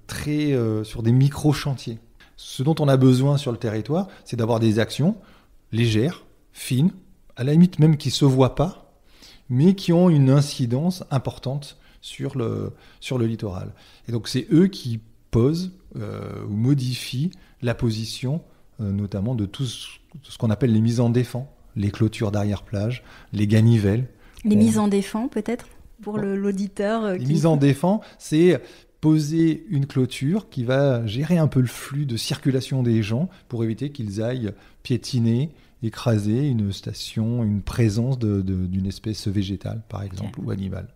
très sur des micro-chantiers. Ce dont on a besoin sur le territoire, c'est d'avoir des actions légères, fines, à la limite même qui ne se voient pas, mais qui ont une incidence importante sur le littoral. Et donc c'est eux qui posent ou modifient la position notamment de tout ce qu'on appelle les mises en défend, les clôtures d'arrière-plage, les ganivelles. Les mises en défend, peut-être, pour l'auditeur Les mises en défend, c'est poser une clôture qui va gérer un peu le flux de circulation des gens pour éviter qu'ils aillent piétiner, écraser une station, une présence d'une espèce végétale, par exemple, ou animale.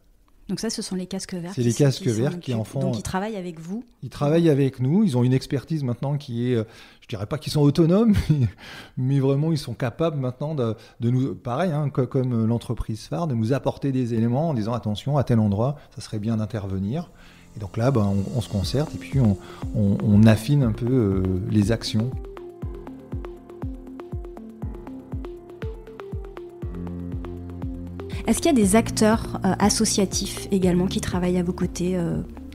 Donc ça, ce sont les Casques Verts. C'est les Casques Verts qui en font. Donc ils travaillent avec vous. Ils travaillent avec nous. Ils ont une expertise maintenant qui est, je dirais pas qu'ils sont autonomes, mais vraiment ils sont capables maintenant de nous, pareil, comme l'entreprise phare, de nous apporter des éléments en disant attention à tel endroit, ça serait bien d'intervenir. Et donc là, on se concerte et puis on affine un peu les actions. Est-ce qu'il y a des acteurs associatifs également qui travaillent à vos côtés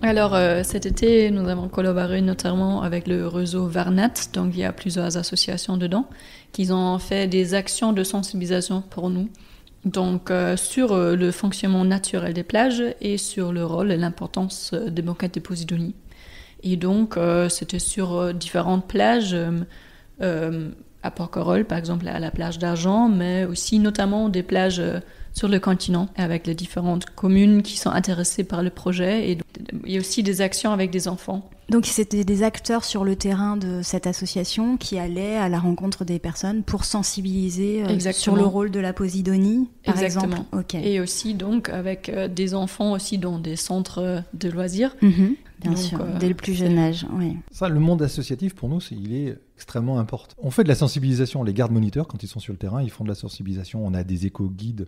Alors cet été, nous avons collaboré notamment avec le réseau Varnat, donc il y a plusieurs associations dedans, qui ont fait des actions de sensibilisation pour nous, donc sur le fonctionnement naturel des plages et sur le rôle et l'importance des banquettes de Posidonie. Et donc, c'était sur différentes plages, à Porquerolles, par exemple, à la plage d'Argent, mais aussi notamment des plages sur le continent, avec les différentes communes qui sont intéressées par le projet. Et il y a aussi des actions avec des enfants. Donc c'était des acteurs sur le terrain de cette association qui allaient à la rencontre des personnes pour sensibiliser sur le rôle de la posidonie, par exemple. Okay. Et aussi donc avec des enfants aussi dans des centres de loisirs. Bien sûr, dès le plus jeune âge. Oui. Ça, le monde associatif, pour nous, il est extrêmement important. On fait de la sensibilisation. Les gardes moniteurs, quand ils sont sur le terrain, ils font de la sensibilisation. On a des éco-guides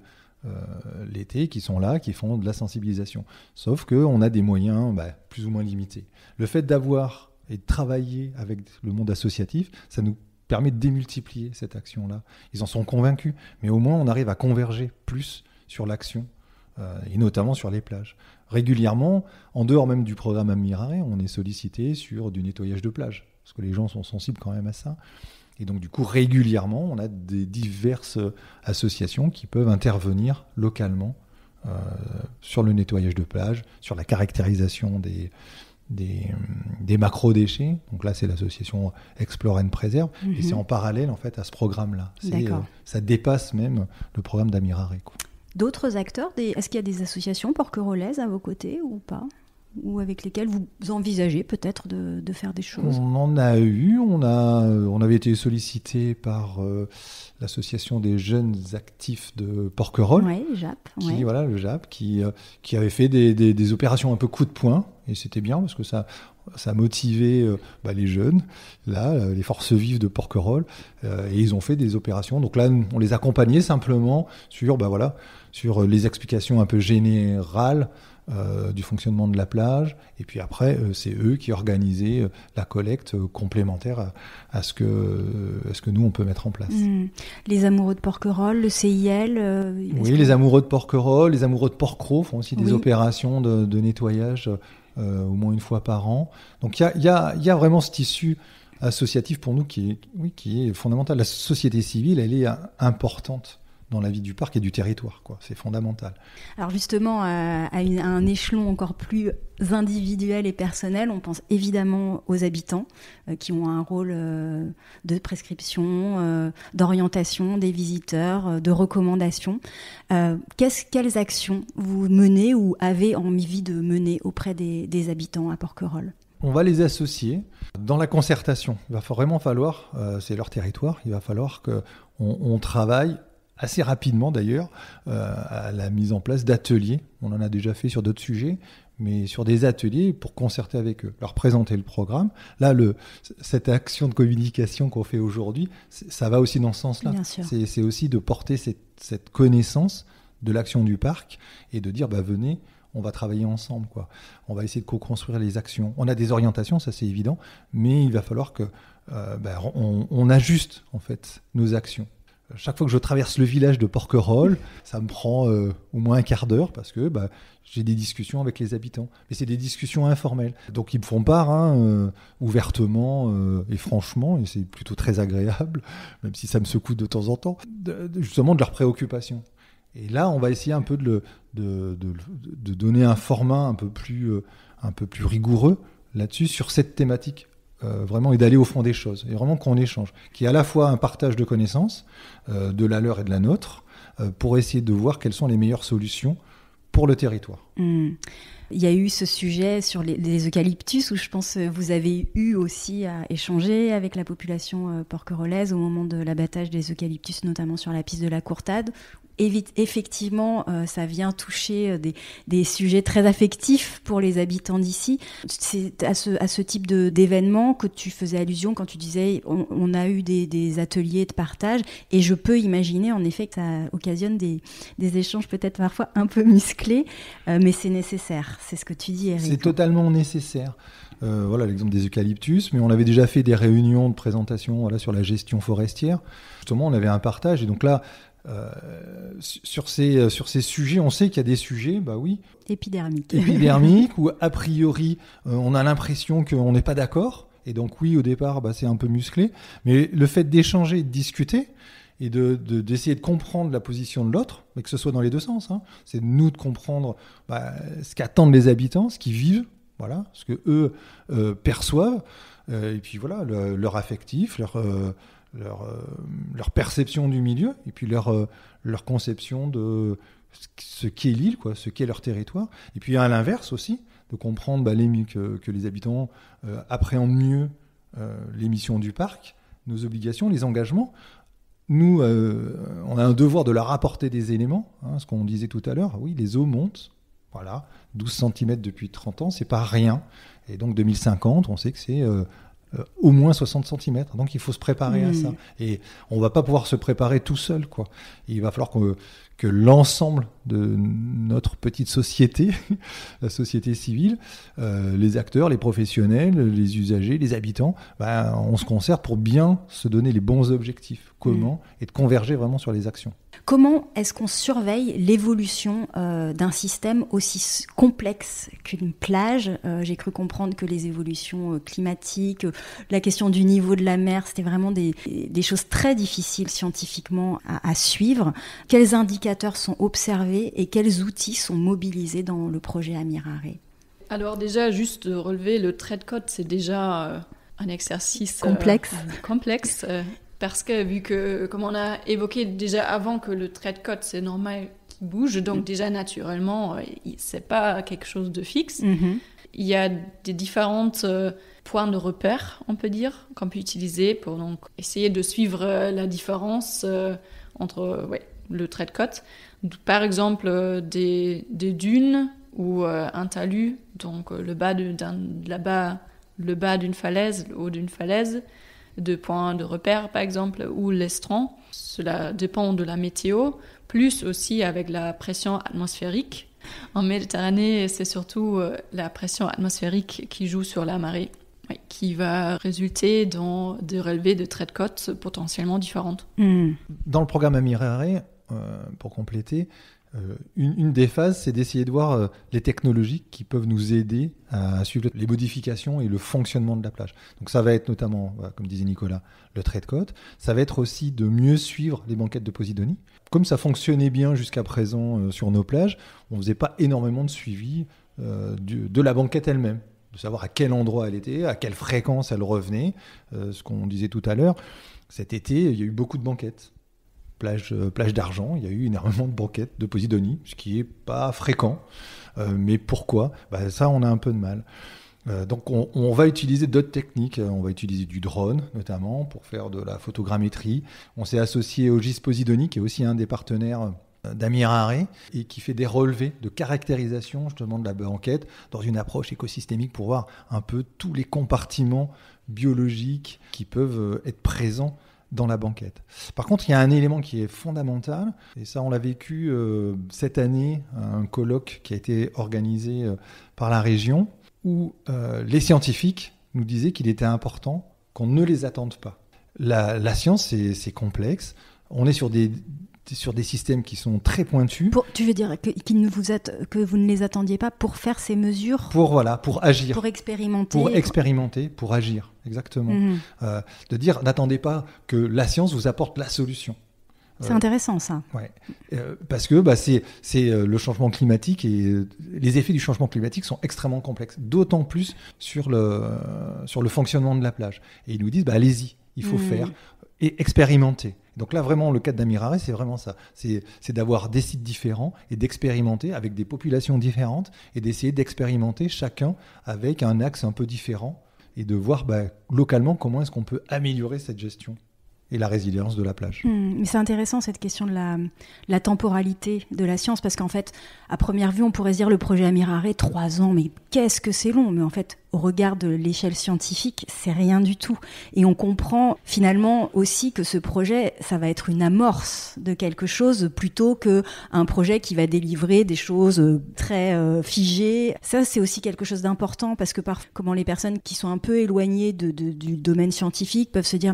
l'été qui sont là, qui font de la sensibilisation. Sauf qu'on a des moyens plus ou moins limités. Le fait d'avoir et de travailler avec le monde associatif, ça nous permet de démultiplier cette action-là. Ils en sont convaincus, mais au moins on arrive à converger plus sur l'action, et notamment sur les plages. Régulièrement, en dehors même du programme Amirare, on est sollicité sur du nettoyage de plage, parce que les gens sont sensibles quand même à ça. Et donc, du coup, régulièrement, on a des diverses associations qui peuvent intervenir localement sur le nettoyage de plage, sur la caractérisation des macro-déchets. Donc là, c'est l'association Explore and Preserve. Et c'est en parallèle, en fait, à ce programme-là. Ça dépasse même le programme d'Amirare, quoi. D'autres acteurs, est-ce qu'il y a des associations porquerolaises à vos côtés ou pas ? Ou avec lesquelles vous envisagez peut-être de faire des choses ? On en a eu, on avait été sollicité par l'association des jeunes actifs de Porquerolles. Oui, JAP. Voilà, le JAP, qui avait fait des opérations un peu coup de poing, et c'était bien parce que ça motivait les jeunes, là, les forces vives de Porquerolles, et ils ont fait des opérations. Donc là, on les accompagnait simplement sur les explications un peu générales du fonctionnement de la plage, et puis après c'est eux qui organisaient la collecte complémentaire à ce que nous on peut mettre en place. Les amoureux de Porquerolles, le CIL les amoureux de Porquerolles, les amoureux de Porquerolles font aussi des opérations de nettoyage au moins une fois par an. Donc il y a vraiment ce tissu associatif pour nous qui est fondamental. La société civile, elle est importante dans la vie du parc et du territoire, quoi. C'est fondamental. Alors justement, à un échelon encore plus individuel et personnel, on pense évidemment aux habitants qui ont un rôle de prescription, d'orientation des visiteurs, de recommandation. Quelles actions vous menez ou avez envie de mener auprès des habitants à Porquerolles ? On va les associer dans la concertation. Il va vraiment falloir, c'est leur territoire, il va falloir qu'on travaille assez rapidement d'ailleurs, à la mise en place d'ateliers. On en a déjà fait sur d'autres sujets, mais sur des ateliers pour concerter avec eux, leur présenter le programme. Là, cette action de communication qu'on fait aujourd'hui, ça va aussi dans ce sens-là. C'est aussi de porter cette connaissance de l'action du parc et de dire, venez, on va travailler ensemble, quoi. On va essayer de co-construire les actions. On a des orientations, ça c'est évident, mais il va falloir que on ajuste en fait nos actions. Chaque fois que je traverse le village de Porquerolles, ça me prend au moins un quart d'heure parce que j'ai des discussions avec les habitants. Mais c'est des discussions informelles. Donc ils me font part ouvertement et franchement, et c'est plutôt très agréable, même si ça me secoue de temps en temps, justement de leurs préoccupations. Et là, on va essayer un peu de donner un format un peu plus rigoureux là-dessus, sur cette thématique. Vraiment, et d'aller au fond des choses, et vraiment qu'on échange, qui est à la fois un partage de connaissances, de la leur et de la nôtre, pour essayer de voir quelles sont les meilleures solutions pour le territoire. Il y a eu ce sujet sur les eucalyptus, où je pense que vous avez eu aussi à échanger avec la population porquerolloise au moment de l'abattage des eucalyptus, notamment sur la piste de la Courtade. Effectivement, ça vient toucher des sujets très affectifs pour les habitants d'ici. C'est à ce type d'événement que tu faisais allusion quand tu disais on a eu des ateliers de partage, et je peux imaginer en effet que ça occasionne des échanges peut-être parfois un peu musclés, mais c'est nécessaire. C'est ce que tu dis, Eric. C'est totalement nécessaire. Voilà l'exemple des eucalyptus, mais on avait déjà fait des réunions de présentation sur la gestion forestière. Justement, on avait un partage, et donc là, sur ces sujets, on sait qu'il y a des sujets, épidermiques, où a priori on a l'impression qu'on n'est pas d'accord, et donc oui, au départ c'est un peu musclé, mais le fait d'échanger, de discuter et d'essayer de comprendre la position de l'autre, mais que ce soit dans les deux sens, c'est de nous de comprendre ce qu'attendent les habitants, ce qu'ils vivent voilà, ce que eux perçoivent, et puis voilà, leur affectif, leur perception du milieu, et puis leur conception de ce qu'est l'île, quoi, ce qu'est leur territoire. Et puis à l'inverse aussi, de comprendre que les habitants appréhendent mieux les missions du parc, nos obligations, les engagements. Nous, on a un devoir de leur apporter des éléments, ce qu'on disait tout à l'heure. Oui, les eaux montent, voilà, 12 cm depuis 30 ans, c'est pas rien. Et donc 2050, on sait que c'est au moins 60 cm. Donc il faut se préparer à ça. Et on ne va pas pouvoir se préparer tout seul, quoi. Et il va falloir que l'ensemble de notre petite société, la société civile, les acteurs, les professionnels, les usagers, les habitants, on se concerte pour bien se donner les bons objectifs. Comment ? Et de converger vraiment sur les actions. Comment est-ce qu'on surveille l'évolution d'un système aussi complexe qu'une plage ? J'ai cru comprendre que les évolutions climatiques, la question du niveau de la mer, c'était vraiment des choses très difficiles scientifiquement à suivre. Quels indicateurs sont observés et quels outils sont mobilisés dans le projet Amiraré ? Alors déjà, juste de relever le trait de côte, c'est déjà un exercice complexe. Parce que vu que, comme on a évoqué déjà avant, que le trait de côte, c'est normal qu'il bouge, donc déjà naturellement, c'est pas quelque chose de fixe. Il y a des différents points de repère, on peut dire, qu'on peut utiliser pour donc essayer de suivre la différence entre le trait de côte. Par exemple, des dunes ou un talus, donc le bas d'une falaise, le haut d'une falaise, de points de repère par exemple, ou l'estran. Cela dépend de la météo, plus aussi avec la pression atmosphérique. En Méditerranée, c'est surtout la pression atmosphérique qui joue sur la marée, qui va résulter dans des relevés de traits de côte potentiellement différentes. Dans le programme Amiraré, pour compléter, une des phases, c'est d'essayer de voir les technologies qui peuvent nous aider à suivre les modifications et le fonctionnement de la plage. Donc ça va être notamment, comme disait Nicolas, le trait de côte. Ça va être aussi de mieux suivre les banquettes de Posidonie. Comme ça fonctionnait bien jusqu'à présent sur nos plages, on ne faisait pas énormément de suivi de la banquette elle-même, de savoir à quel endroit elle était, à quelle fréquence elle revenait. Ce qu'on disait tout à l'heure, cet été, il y a eu beaucoup de banquettes. Plage d'Argent, il y a eu énormément de banquettes de Posidonie, ce qui n'est pas fréquent. Mais pourquoi ? Ça, on a un peu de mal. Donc, on va utiliser d'autres techniques. On va utiliser du drone, notamment, pour faire de la photogrammétrie. On s'est associé au GIS Posidonie, qui est aussi un des partenaires d'Amiraré, et qui fait des relevés de caractérisation, justement, de la banquette, dans une approche écosystémique pour voir un peu tous les compartiments biologiques qui peuvent être présents dans la banquette. Par contre, il y a un élément qui est fondamental, et ça on l'a vécu cette année, un colloque qui a été organisé par la région, où les scientifiques nous disaient qu'il était important qu'on ne les attende pas. La science, c'est complexe. On est sur des systèmes qui sont très pointus. Tu veux dire que vous ne les attendiez pas pour faire ces mesures ? Pour agir. Pour expérimenter. Pour expérimenter, pour agir, exactement. De dire, n'attendez pas que la science vous apporte la solution. C'est intéressant, ça. Ouais. Parce que c'est le changement climatique, et les effets du changement climatique sont extrêmement complexes, d'autant plus sur le fonctionnement de la plage. Et ils nous disent, allez-y, il faut faire et expérimenter. Donc là, vraiment, le cadre d'Amiraré, c'est vraiment ça. C'est d'avoir des sites différents et d'expérimenter avec des populations différentes et d'essayer d'expérimenter chacun avec un axe un peu différent et de voir localement comment est-ce qu'on peut améliorer cette gestion et la résilience de la plage. Mais c'est intéressant cette question de la temporalité de la science, parce qu'en fait, à première vue, on pourrait se dire le projet Amiraré, 3 ans, mais qu'est-ce que c'est long ? Mais en fait, au regard de l'échelle scientifique, c'est rien du tout. Et on comprend finalement aussi que ce projet, ça va être une amorce de quelque chose plutôt qu'un projet qui va délivrer des choses très figées. Ça, c'est aussi quelque chose d'important, parce que comment les personnes qui sont un peu éloignées du domaine scientifique peuvent se dire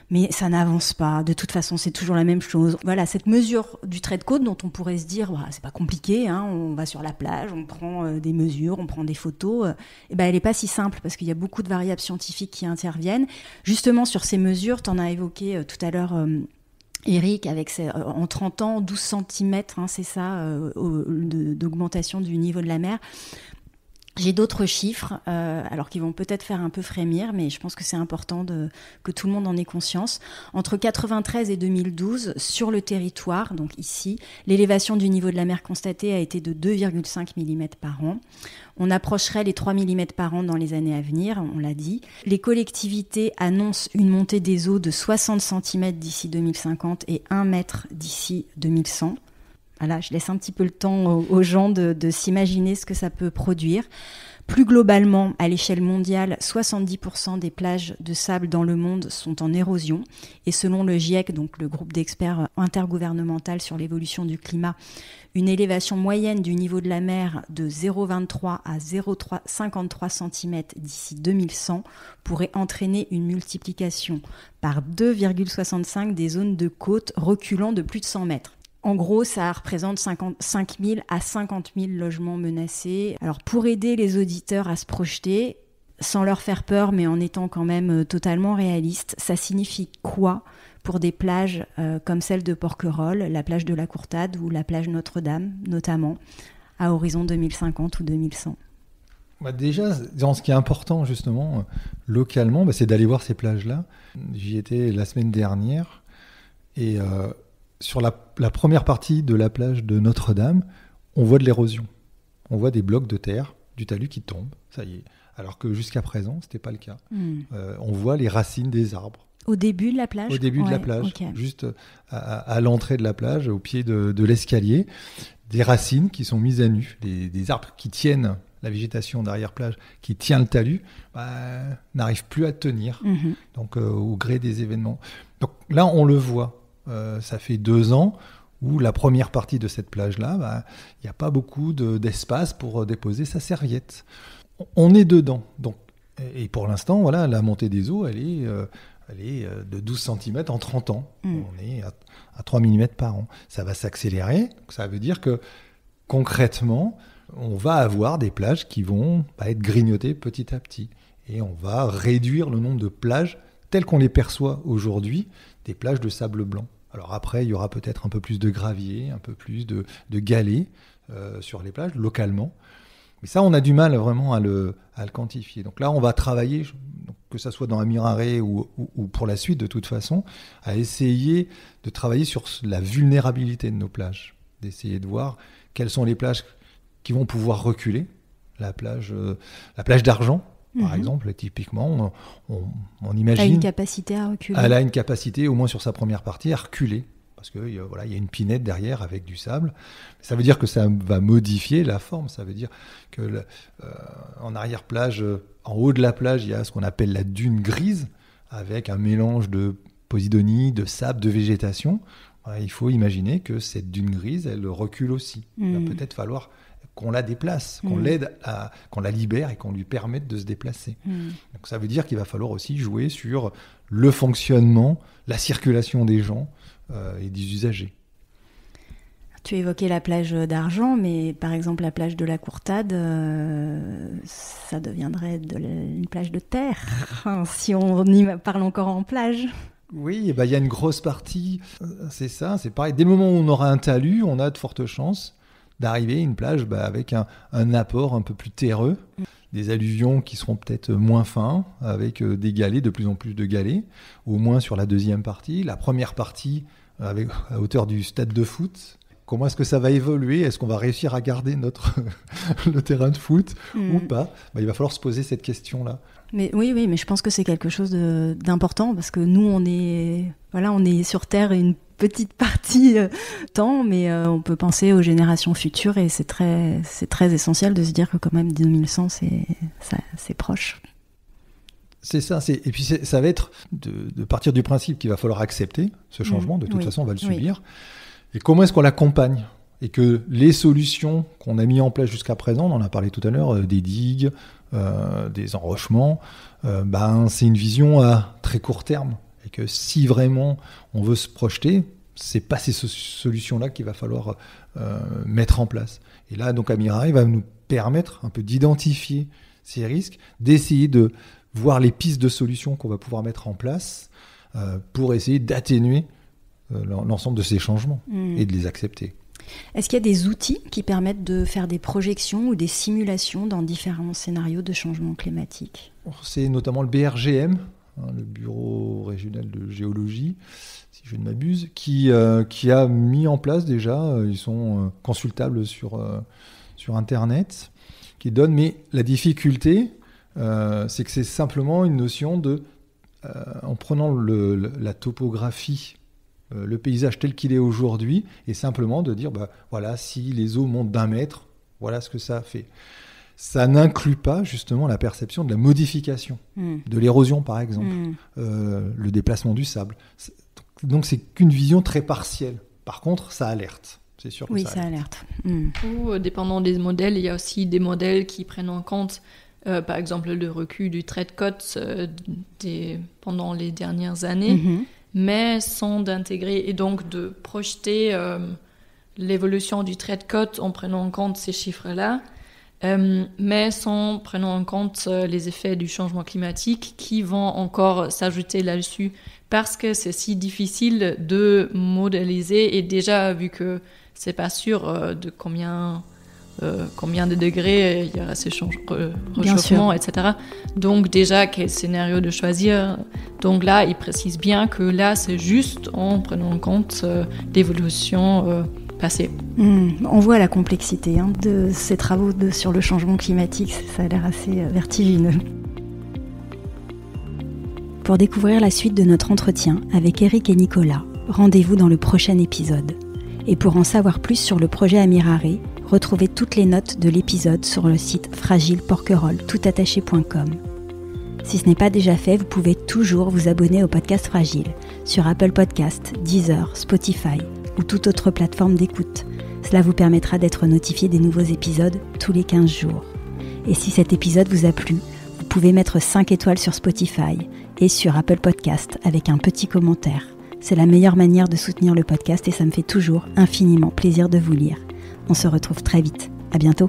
mais ça n'avance pas, de toute façon c'est toujours la même chose. Voilà, cette mesure du trait de côte dont on pourrait se dire c'est pas compliqué, on va sur la plage, on prend des mesures, on prend des photos, elle n'est pas si simple, parce qu'il y a beaucoup de variables scientifiques qui interviennent. Justement sur ces mesures, tu en as évoqué tout à l'heure Eric, avec en 30 ans, 12 cm, c'est ça, d'augmentation du niveau de la mer. J'ai d'autres chiffres, alors qui vont peut-être faire un peu frémir, mais je pense que c'est important que tout le monde en ait conscience. Entre 93 et 2012, sur le territoire, donc ici, l'élévation du niveau de la mer constatée a été de 2,5 mm par an. On approcherait les 3 mm par an dans les années à venir, on l'a dit. Les collectivités annoncent une montée des eaux de 60 cm d'ici 2050 et 1 mètre d'ici 2100. Voilà, je laisse un petit peu le temps aux gens de s'imaginer ce que ça peut produire. Plus globalement, à l'échelle mondiale, 70% des plages de sable dans le monde sont en érosion. Et selon le GIEC, donc le groupe d'experts intergouvernemental sur l'évolution du climat, une élévation moyenne du niveau de la mer de 0,23 à 0,53 cm d'ici 2100 pourrait entraîner une multiplication par 2,65 des zones de côte reculant de plus de 100 mètres. En gros, ça représente 5 000 à 50 000 logements menacés. Alors, pour aider les auditeurs à se projeter, sans leur faire peur, mais en étant quand même totalement réaliste, ça signifie quoi pour des plages comme celle de Porquerolles, la plage de la Courtade ou la plage Notre-Dame, notamment, à horizon 2050 ou 2100 ? Déjà, ce qui est important, justement, localement, c'est d'aller voir ces plages-là. J'y étais la semaine dernière, et... sur la première partie de la plage de Notre-Dame, on voit de l'érosion. On voit des blocs de terre, du talus qui tombent, ça y est. Alors que jusqu'à présent, ce n'était pas le cas. On voit les racines des arbres. Au début de la plage ? Au début de la plage, okay. Juste à l'entrée de la plage, au pied de l'escalier. Des racines qui sont mises à nu, des arbres qui tiennent la végétation d'arrière-plage, qui tient le talus, n'arrivent plus à tenir, donc au gré des événements. Donc là, on le voit. Ça fait 2 ans où la première partie de cette plage-là, il n'y a pas beaucoup d'espace pour déposer sa serviette. On est dedans. Donc, et pour l'instant, voilà, la montée des eaux, elle est de 12 cm en 30 ans. On est à 3 mm par an. Ça va s'accélérer. Donc ça veut dire que concrètement, on va avoir des plages qui vont être grignotées petit à petit. Et on va réduire le nombre de plages telles qu'on les perçoit aujourd'hui, des plages de sable blanc. Alors après, il y aura peut-être un peu plus de gravier, un peu plus de galets sur les plages, localement. Mais ça, on a du mal vraiment à le quantifier. Donc là, on va travailler, que ça soit dans Amiraré ou pour la suite, de toute façon, à essayer de travailler sur la vulnérabilité de nos plages, d'essayer de voir quelles sont les plages qui vont pouvoir reculer. La plage d'Argent, par exemple, typiquement, on imagine... Elle a une capacité à reculer. Elle a une capacité, au moins sur sa première partie, à reculer. Parce qu'il y a une pinette derrière avec du sable. Ça veut dire que ça va modifier la forme. Ça veut dire que en arrière-plage, en haut de la plage, il y a ce qu'on appelle la dune grise, avec un mélange de posidonie, de sable, de végétation. Il faut imaginer que cette dune grise, elle recule aussi. Il va peut-être falloir qu'on la déplace, qu'on l'aide, qu'on la libère et qu'on lui permette de se déplacer. Donc ça veut dire qu'il va falloir aussi jouer sur le fonctionnement, la circulation des gens et des usagers. Tu évoquais la plage d'Argent, mais par exemple la plage de la Courtade, ça deviendrait une plage de terre, si on y parle encore en plage. Oui, il y a une grosse partie, c'est ça, c'est pareil. Dès le moment où on aura un talus, on a de fortes chances d'arriver à une plage avec un apport un peu plus terreux, des alluvions qui seront peut-être moins fins, avec des galets, de plus en plus de galets, au moins sur la deuxième partie. La première partie, à hauteur du stade de foot. Comment est-ce que ça va évoluer ? Est-ce qu'on va réussir à garder le terrain de foot ou pas ? Il va falloir se poser cette question-là. Mais oui, mais je pense que c'est quelque chose d'important, parce que nous, on est sur Terre une petite partie temps, mais on peut penser aux générations futures, et c'est très essentiel de se dire que quand même 2100, c'est proche. C'est ça, et puis ça va être de partir du principe qu'il va falloir accepter ce changement, de toute façon on va le subir, et comment est-ce qu'on l'accompagne ? Et que les solutions qu'on a mis en place jusqu'à présent, on en a parlé tout à l'heure, des digues, des enrochements, c'est une vision à très court terme. Et que si vraiment on veut se projeter, c'est pas ces solutions-là qu'il va falloir mettre en place. Et là, donc, Amiraré va nous permettre un peu d'identifier ces risques, d'essayer de voir les pistes de solutions qu'on va pouvoir mettre en place pour essayer d'atténuer l'ensemble de ces changements et de les accepter. Est-ce qu'il y a des outils qui permettent de faire des projections ou des simulations dans différents scénarios de changement climatique ? C'est notamment le BRGM, le Bureau régional de géologie, si je ne m'abuse, qui a mis en place déjà, ils sont consultables sur Internet, qui donne, mais la difficulté, c'est que c'est simplement une notion de, en prenant la topographie, le paysage tel qu'il est aujourd'hui, et simplement de dire, voilà, si les eaux montent d'1 mètre, voilà ce que ça fait. Ça n'inclut pas justement la perception de la modification, de l'érosion par exemple, le déplacement du sable. Donc c'est qu'une vision très partielle. Par contre, ça alerte. C'est sûr que oui, ça alerte. Ou, dépendant des modèles, il y a aussi des modèles qui prennent en compte, par exemple, le recul du trait de côte pendant les dernières années, mais sans d'intégrer et donc de projeter l'évolution du trait de côte en prenant en compte ces chiffres-là. Mais sans prendre en compte les effets du changement climatique qui vont encore s'ajouter là-dessus parce que c'est si difficile de modéliser et déjà vu que c'est pas sûr de combien de degrés il y aura ces réchauffements, etc. Donc déjà quel scénario de choisir. Donc là il précise bien que là c'est juste en prenant en compte l'évolution passé. On voit la complexité de ces travaux sur le changement climatique, ça a l'air assez vertigineux. Pour découvrir la suite de notre entretien avec Éric et Nicolas, rendez-vous dans le prochain épisode. Et pour en savoir plus sur le projet Amiraré, retrouvez toutes les notes de l'épisode sur le site fragileporquerolles.com. Si ce n'est pas déjà fait, vous pouvez toujours vous abonner au podcast Fragile sur Apple Podcasts, Deezer, Spotify ou toute autre plateforme d'écoute. Cela vous permettra d'être notifié des nouveaux épisodes tous les 15 jours. Et si cet épisode vous a plu, vous pouvez mettre 5 étoiles sur Spotify et sur Apple Podcasts avec un petit commentaire. C'est la meilleure manière de soutenir le podcast et ça me fait toujours infiniment plaisir de vous lire. On se retrouve très vite. À bientôt.